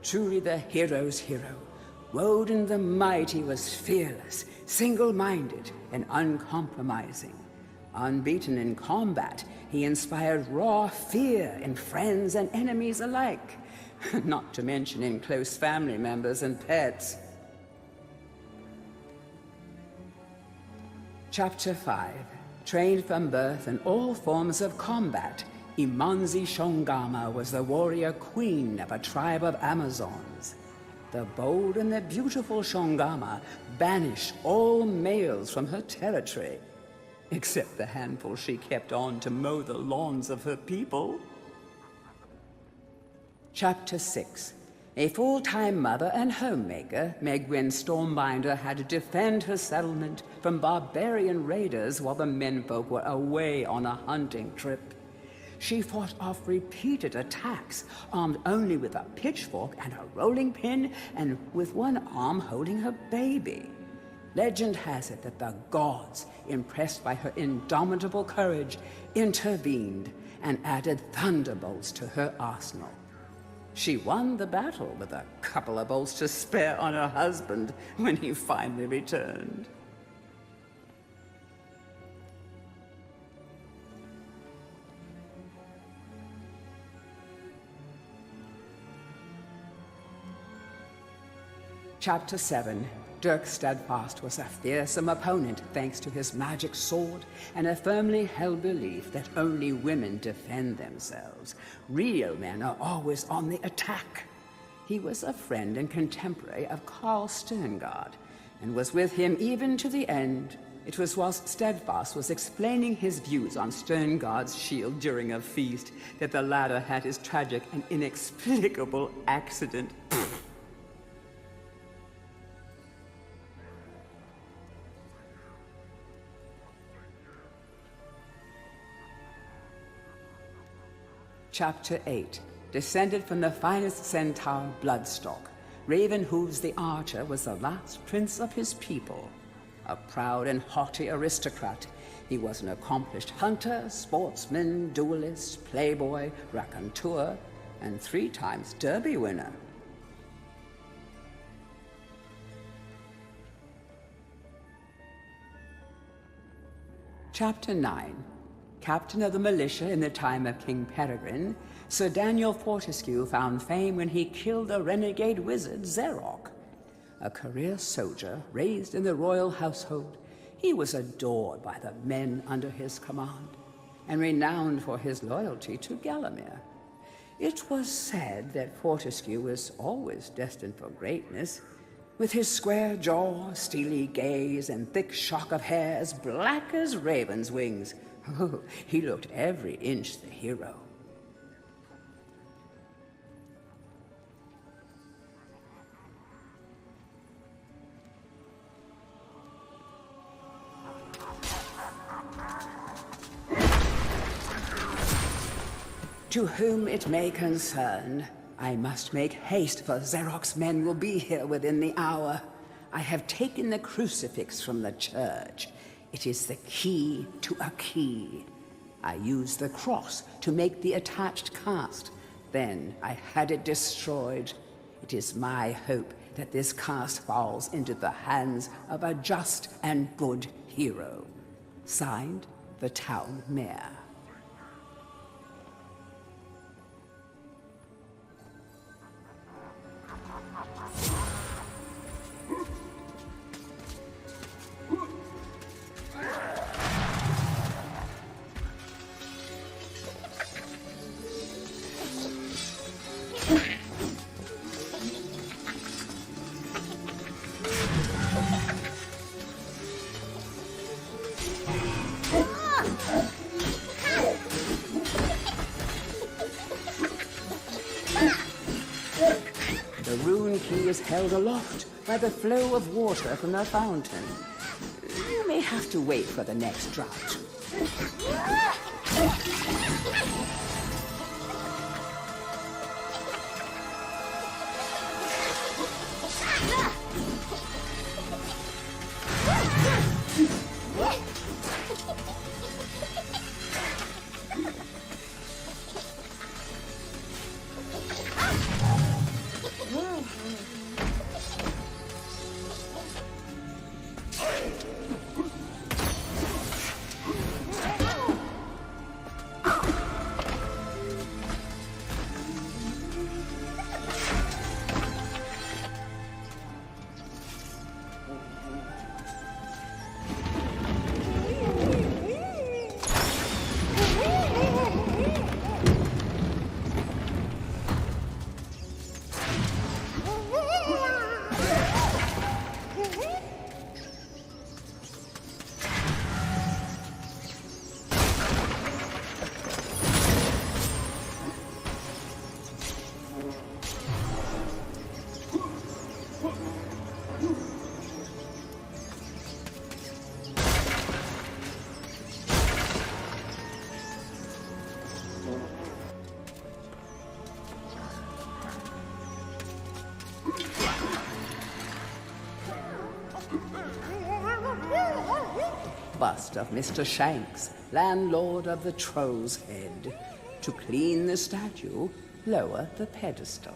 Truly the hero's hero. Woden the Mighty was fearless, single-minded, and uncompromising. Unbeaten in combat, he inspired raw fear in friends and enemies alike, not to mention in close family members and pets. Chapter 5. Trained from birth in all forms of combat, Imanzi Shongama was the warrior queen of a tribe of Amazons. The bold and the beautiful Shongama banished all males from her territory, except the handful she kept on to mow the lawns of her people. Chapter 6. A full-time mother and homemaker, Megwin Stormbinder had to defend her settlement from barbarian raiders while the menfolk were away on a hunting trip. She fought off repeated attacks, armed only with a pitchfork and a rolling pin, and with one arm holding her baby. Legend has it that the gods, impressed by her indomitable courage, intervened and added thunderbolts to her arsenal. She won the battle with a couple of bolts to spare on her husband when he finally returned. Chapter 7. Dirk Steadfast was a fearsome opponent thanks to his magic sword and a firmly held belief that only women defend themselves. Real men are always on the attack. He was a friend and contemporary of Carl Sterngard and was with him even to the end. It was whilst Steadfast was explaining his views on Sterngard's shield during a feast that the latter had his tragic and inexplicable accident. Chapter 8. Descended from the finest centaur bloodstock, Ravenhooves the Archer was the last prince of his people. A proud and haughty aristocrat, he was an accomplished hunter, sportsman, duelist, playboy, raconteur, and 3 times Derby winner. Chapter 9. Captain of the militia in the time of King Peregrine, Sir Daniel Fortescue found fame when he killed the renegade wizard Xeroc. A career soldier raised in the royal household, he was adored by the men under his command, and renowned for his loyalty to Gallowmere. It was said that Fortescue was always destined for greatness. With his square jaw, steely gaze, and thick shock of hair as black as raven's wings, oh, he looked every inch the hero. To whom it may concern, I must make haste, for Xeroc's men will be here within the hour. I have taken the crucifix from the church. It is the key to a key. I used the cross to make the attached cast. Then I had it destroyed. It is my hope that this cast falls into the hands of a just and good hero. Signed, the town mayor. The rune key is held aloft by the flow of water from the fountain. You may have to wait for the next drought. Bust of Mr. Shanks, landlord of the Troll's Head. To clean the statue, lower the pedestal.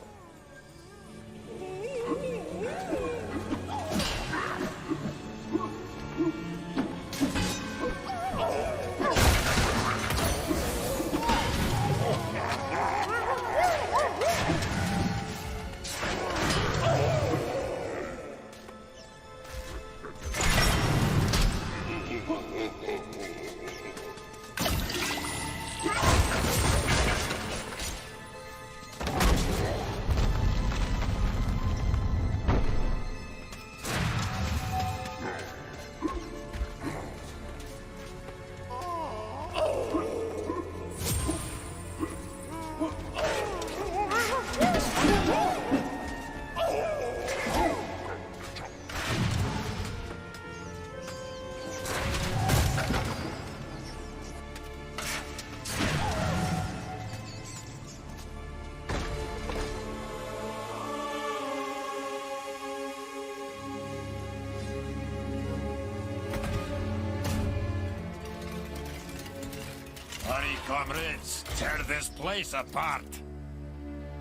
Hurry, comrades, tear this place apart.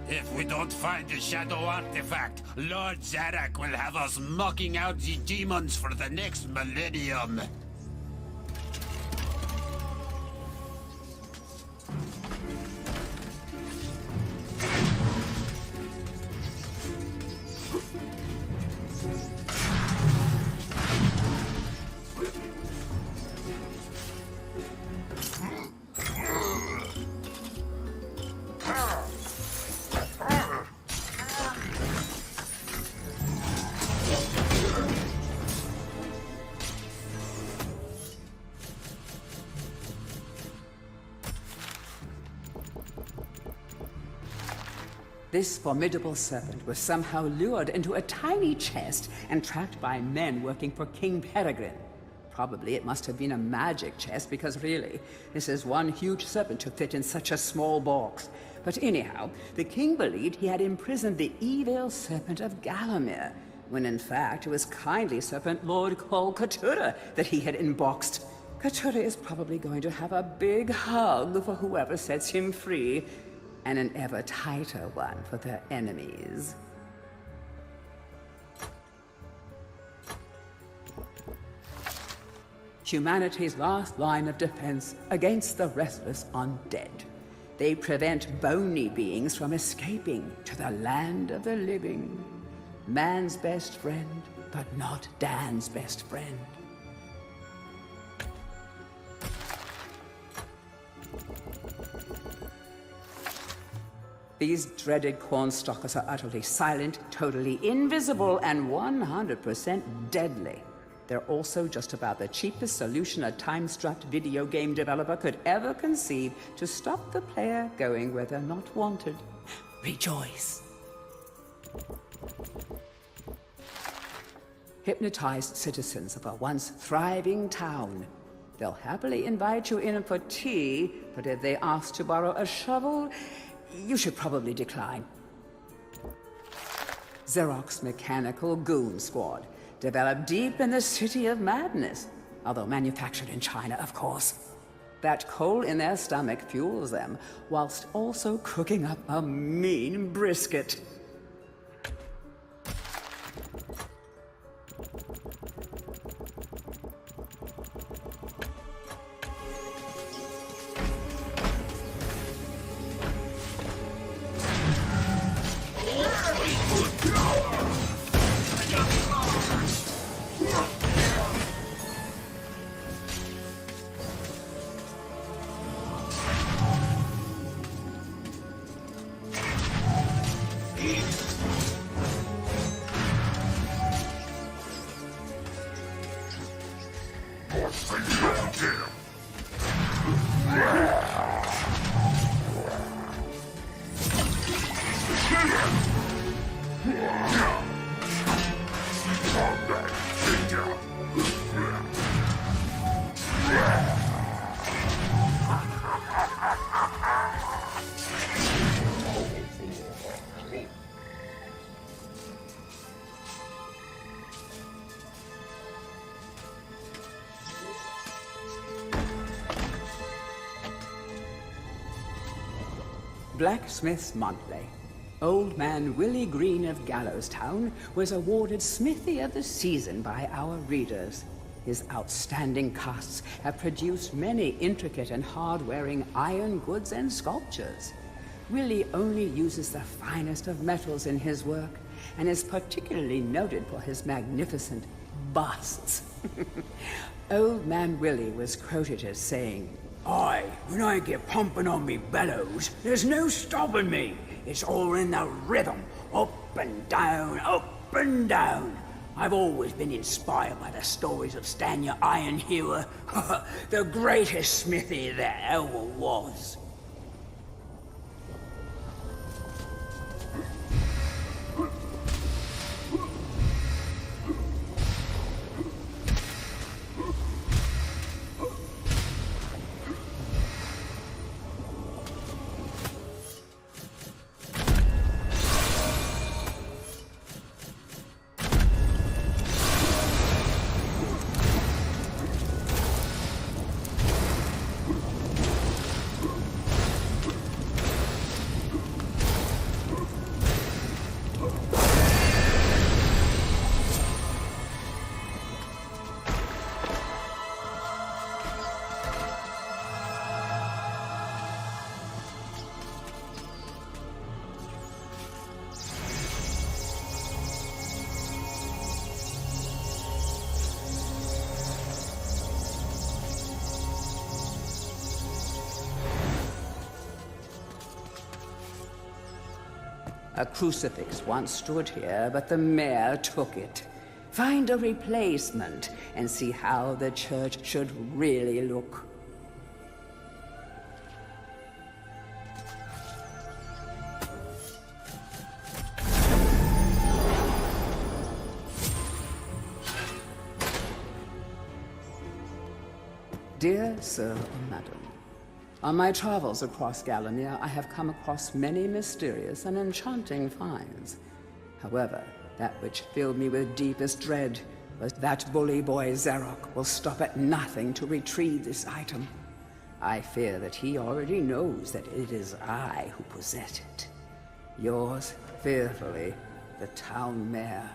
If we don't find the shadow artifact, Lord Zarek will have us mocking out the demons for the next millennium. This formidable serpent was somehow lured into a tiny chest and trapped by men working for King Peregrine. Probably it must have been a magic chest, because really, this is one huge serpent to fit in such a small box. But anyhow, the king believed he had imprisoned the evil serpent of Gallowmere, when in fact it was kindly serpent Lord Cole Katura that he had unboxed. Katura is probably going to have a big hug for whoever sets him free, and an ever tighter one for their enemies. Humanity's last line of defense against the restless undead. They prevent bony beings from escaping to the land of the living. Man's best friend, but not Dan's best friend. These dreaded cornstalkers are utterly silent, totally invisible, and 100% deadly. They're also just about the cheapest solution a time-strapped video game developer could ever conceive to stop the player going where they're not wanted. Rejoice! Hypnotized citizens of a once thriving town. They'll happily invite you in for tea, but if they ask to borrow a shovel, you should probably decline. Xerox Mechanical Goon Squad, developed deep in the City of Madness, although manufactured in China, of course. That coal in their stomach fuels them, whilst also cooking up a mean brisket. Blacksmith's Monthly. Old man Willie Green of Gallowstown was awarded Smithy of the Season by our readers. His outstanding casts have produced many intricate and hard-wearing iron goods and sculptures. Willie only uses the finest of metals in his work, and is particularly noted for his magnificent busts. Old man Willie was quoted as saying, "Aye, when I get pumping on me bellows, there's no stopping me. It's all in the rhythm, up and down, up and down. I've always been inspired by the stories of Stanya Ironhewer, the greatest smithy there ever was." A crucifix once stood here, but the mayor took it. Find a replacement and see how the church should really look. Dear Sir or Madam, on my travels across Galamir, I have come across many mysterious and enchanting finds. However, that which filled me with deepest dread was that bully boy Zarok will stop at nothing to retrieve this item. I fear that he already knows that it is I who possess it. Yours fearfully, the town mayor.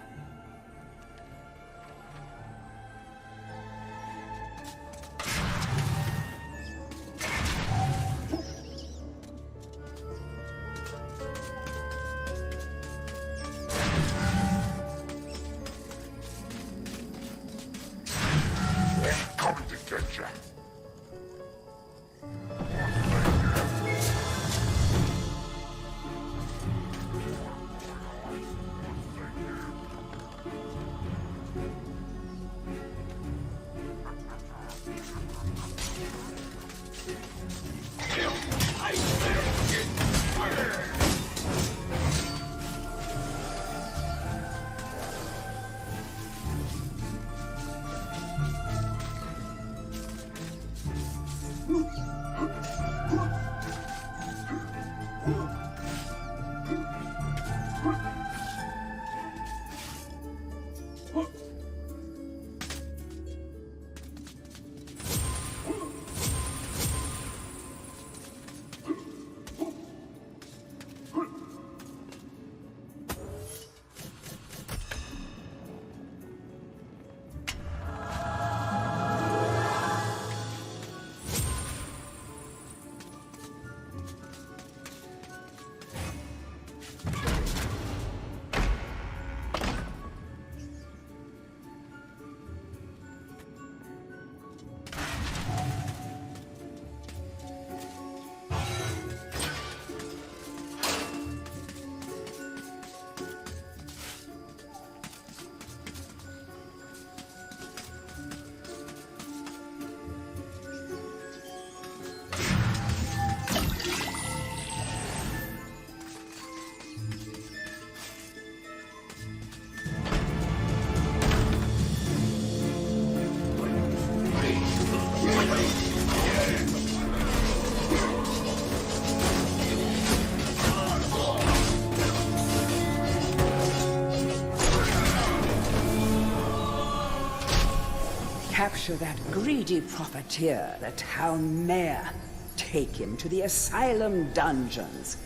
Capture that greedy profiteer, the town mayor. Take him to the asylum dungeons.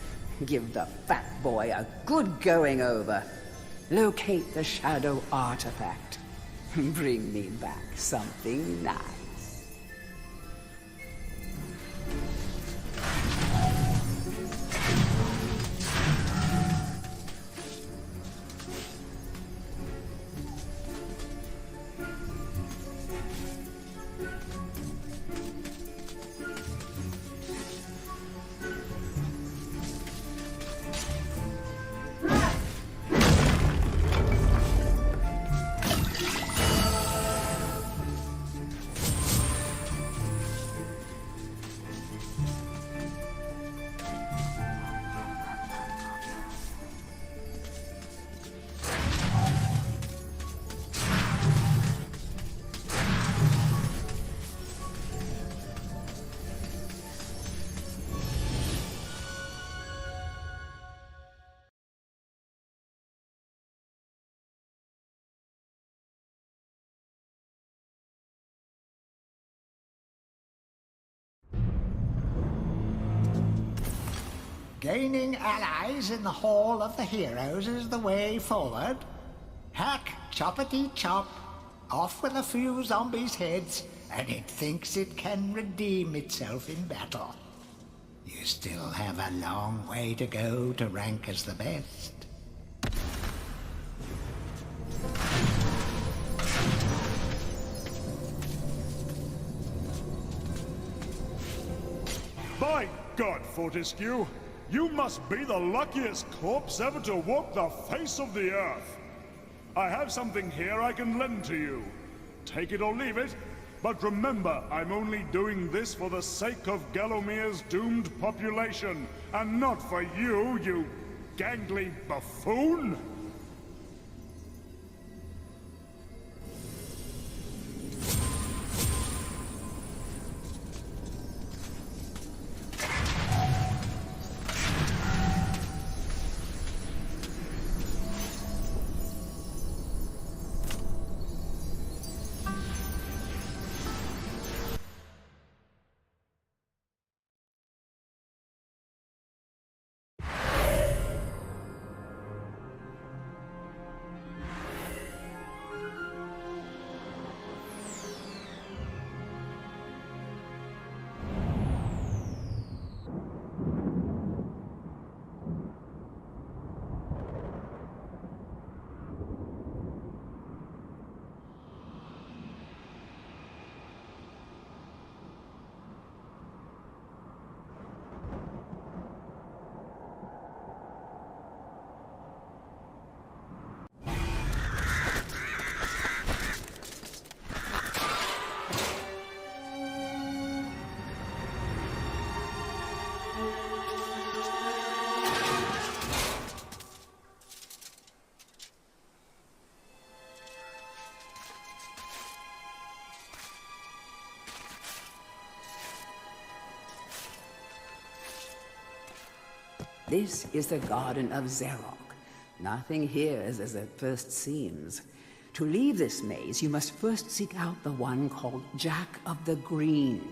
Give the fat boy a good going over. Locate the shadow artifact. Bring me back something nice. Gaining allies in the Hall of the Heroes is the way forward. Hack, choppity chop, off with a few zombies' heads, and it thinks it can redeem itself in battle. You still have a long way to go to rank as the best. By God, Fortescue! You must be the luckiest corpse ever to walk the face of the earth. I have something here I can lend to you. Take it or leave it, but remember, I'm only doing this for the sake of Galomir's doomed population, and not for you, you gangly buffoon! This is the Garden of Xerok. Nothing here is as it first seems. To leave this maze, you must first seek out the one called Jack of the Green.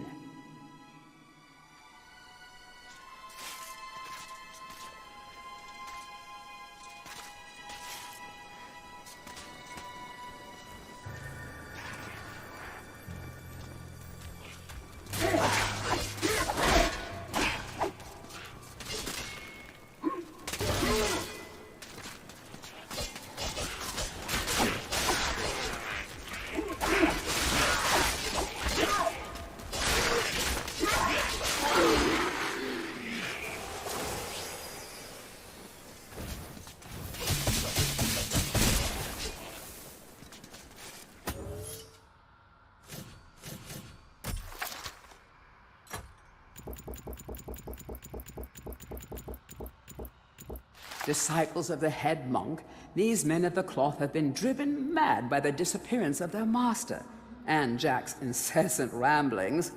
Disciples of the head monk, these men of the cloth have been driven mad by the disappearance of their master and Jack's incessant ramblings.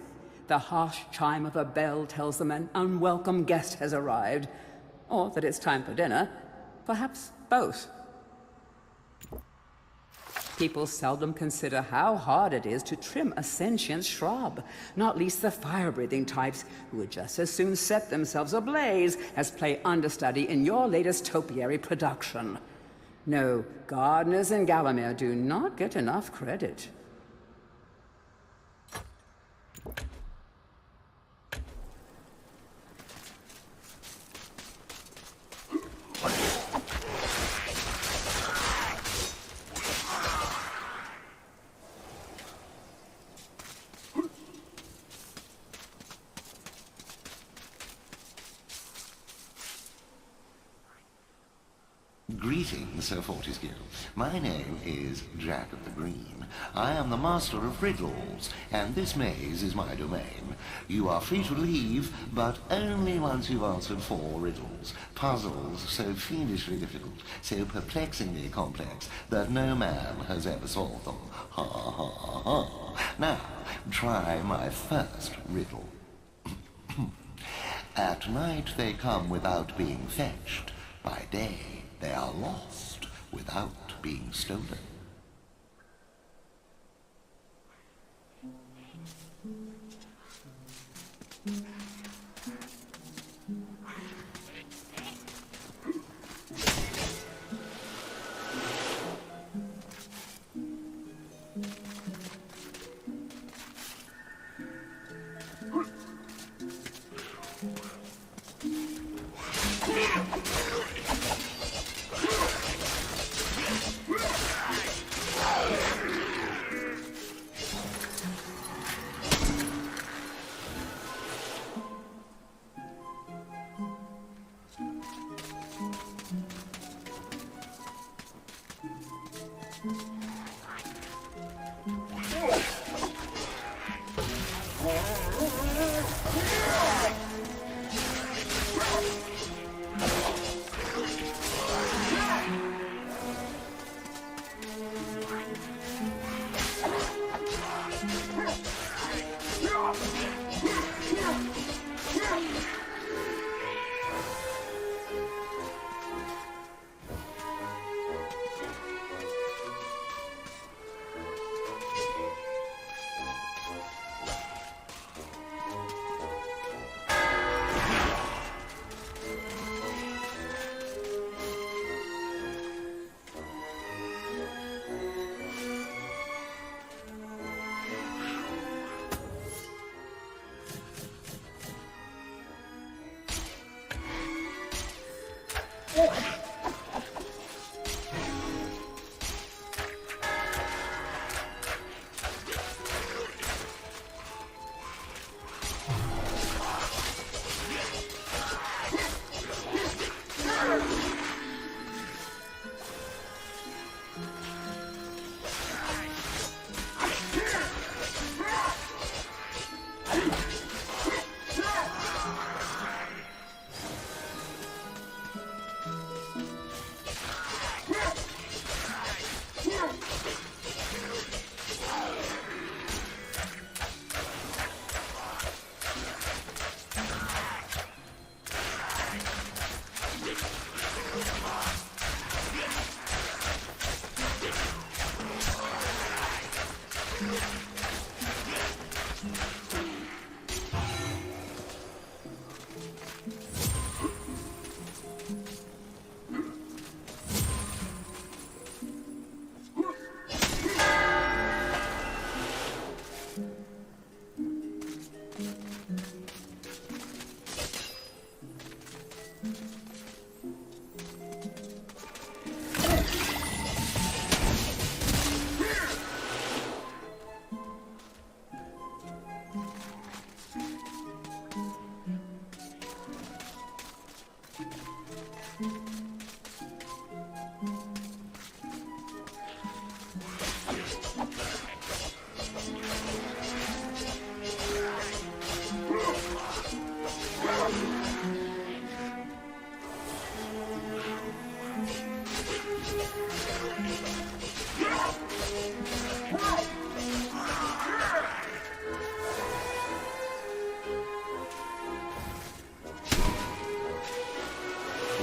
The harsh chime of a bell tells them an unwelcome guest has arrived, or that it's time for dinner, perhaps both. People seldom consider how hard it is to trim a sentient shrub, not least the fire-breathing types who would just as soon set themselves ablaze as play understudy in your latest topiary production. No, gardeners in Galamir do not get enough credit. Greetings, Sir Fortescue. My name is Jack of the Green. I am the master of riddles, and this maze is my domain. You are free to leave, but only once you've answered 4 riddles. Puzzles so fiendishly difficult, so perplexingly complex, that no man has ever solved them. Ha ha ha. Now, try my first riddle. At night they come without being fetched. By day they are lost without being stolen.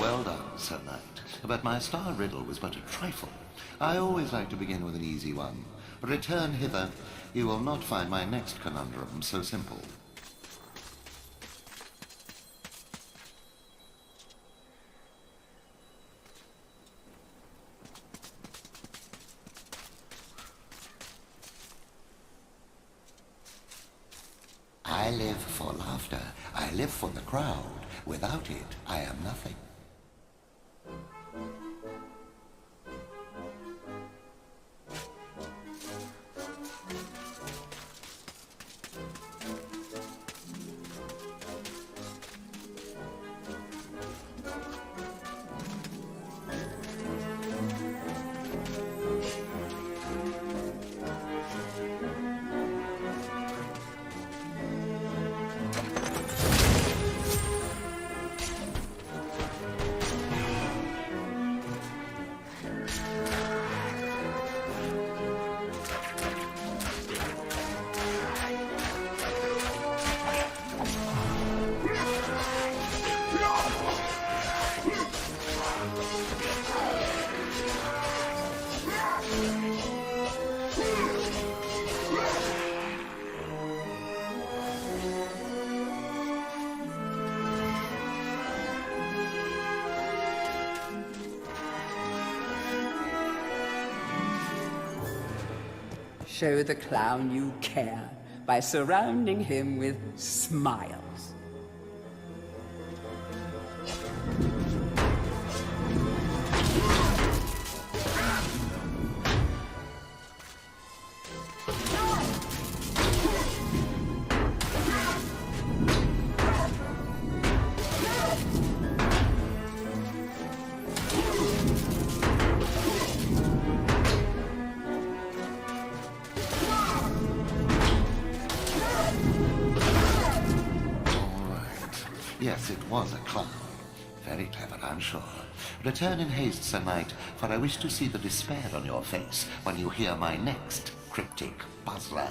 Well done, Sir Knight. But my star riddle was but a trifle. I always like to begin with an easy one. Return hither. You will not find my next conundrum so simple. I live for laughter. I live for the crowd. Without it, I am nothing. Show the clown you care by surrounding him with smiles. Yes, it was a clown. Very clever, I'm sure. Return in haste, Sir Knight, for I wish to see the despair on your face when you hear my next cryptic puzzler.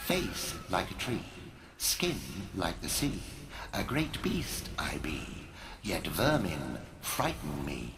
Face like a tree, skin like the sea, a great beast I be, yet vermin frighten me.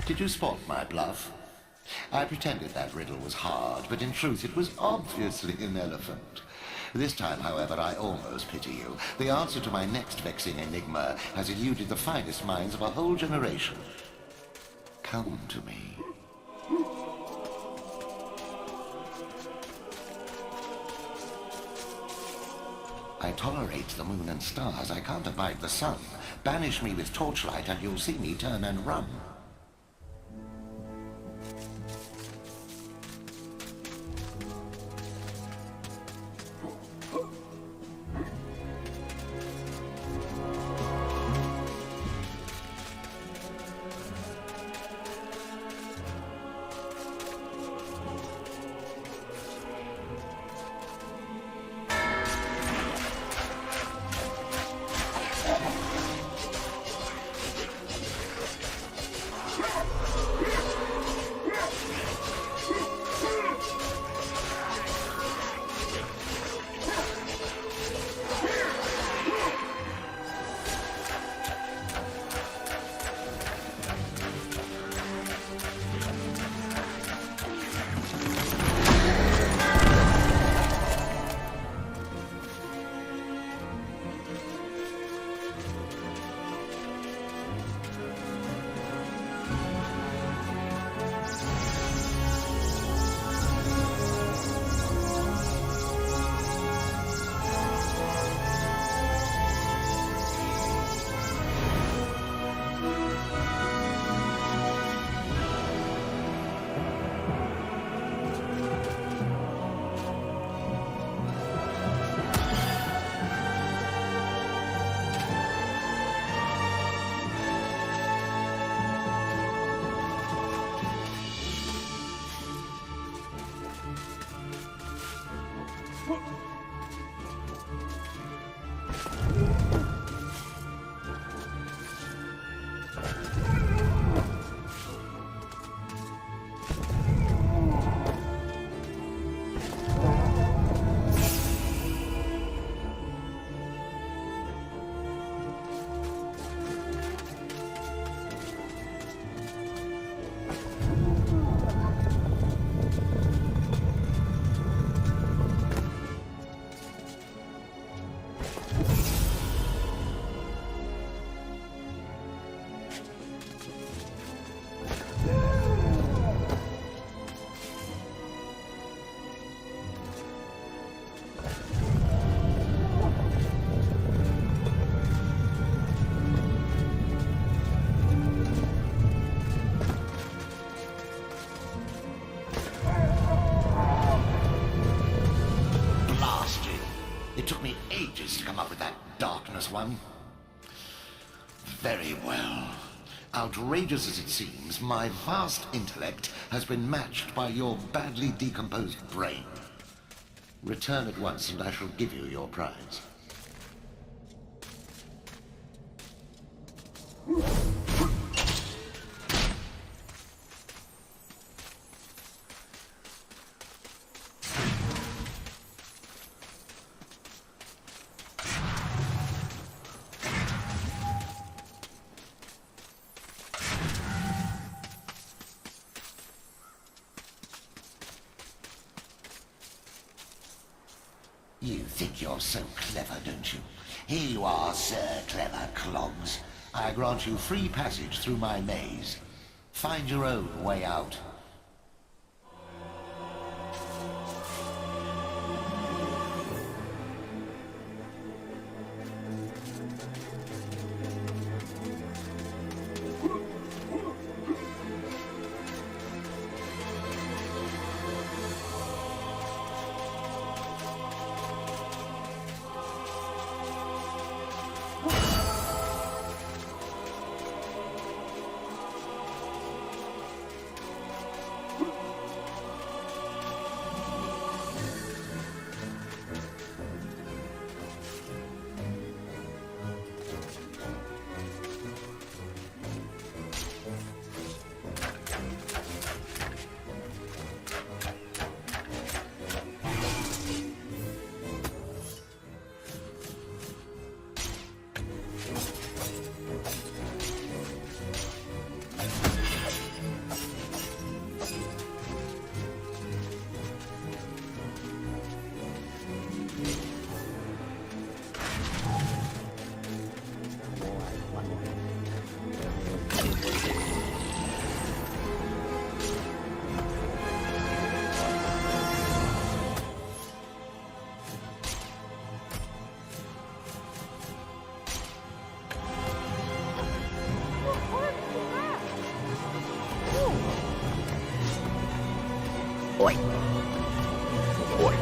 Did you spot my bluff? I pretended that riddle was hard, but in truth it was obviously an elephant. This time, however, I almost pity you. The answer to my next vexing enigma has eluded the finest minds of a whole generation. Come to me. I tolerate the moon and stars. I can't abide the sun. Banish me with torchlight and you'll see me turn and run. One. Very well. Outrageous as it seems, my vast intellect has been matched by your badly decomposed brain. Return at once and I shall give you your prize. You think you're so clever, don't you? Here you are, Sir Clever Clogs. I grant you free passage through my maze. Find your own way out. โอ้ยโอ้ย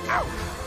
Ow!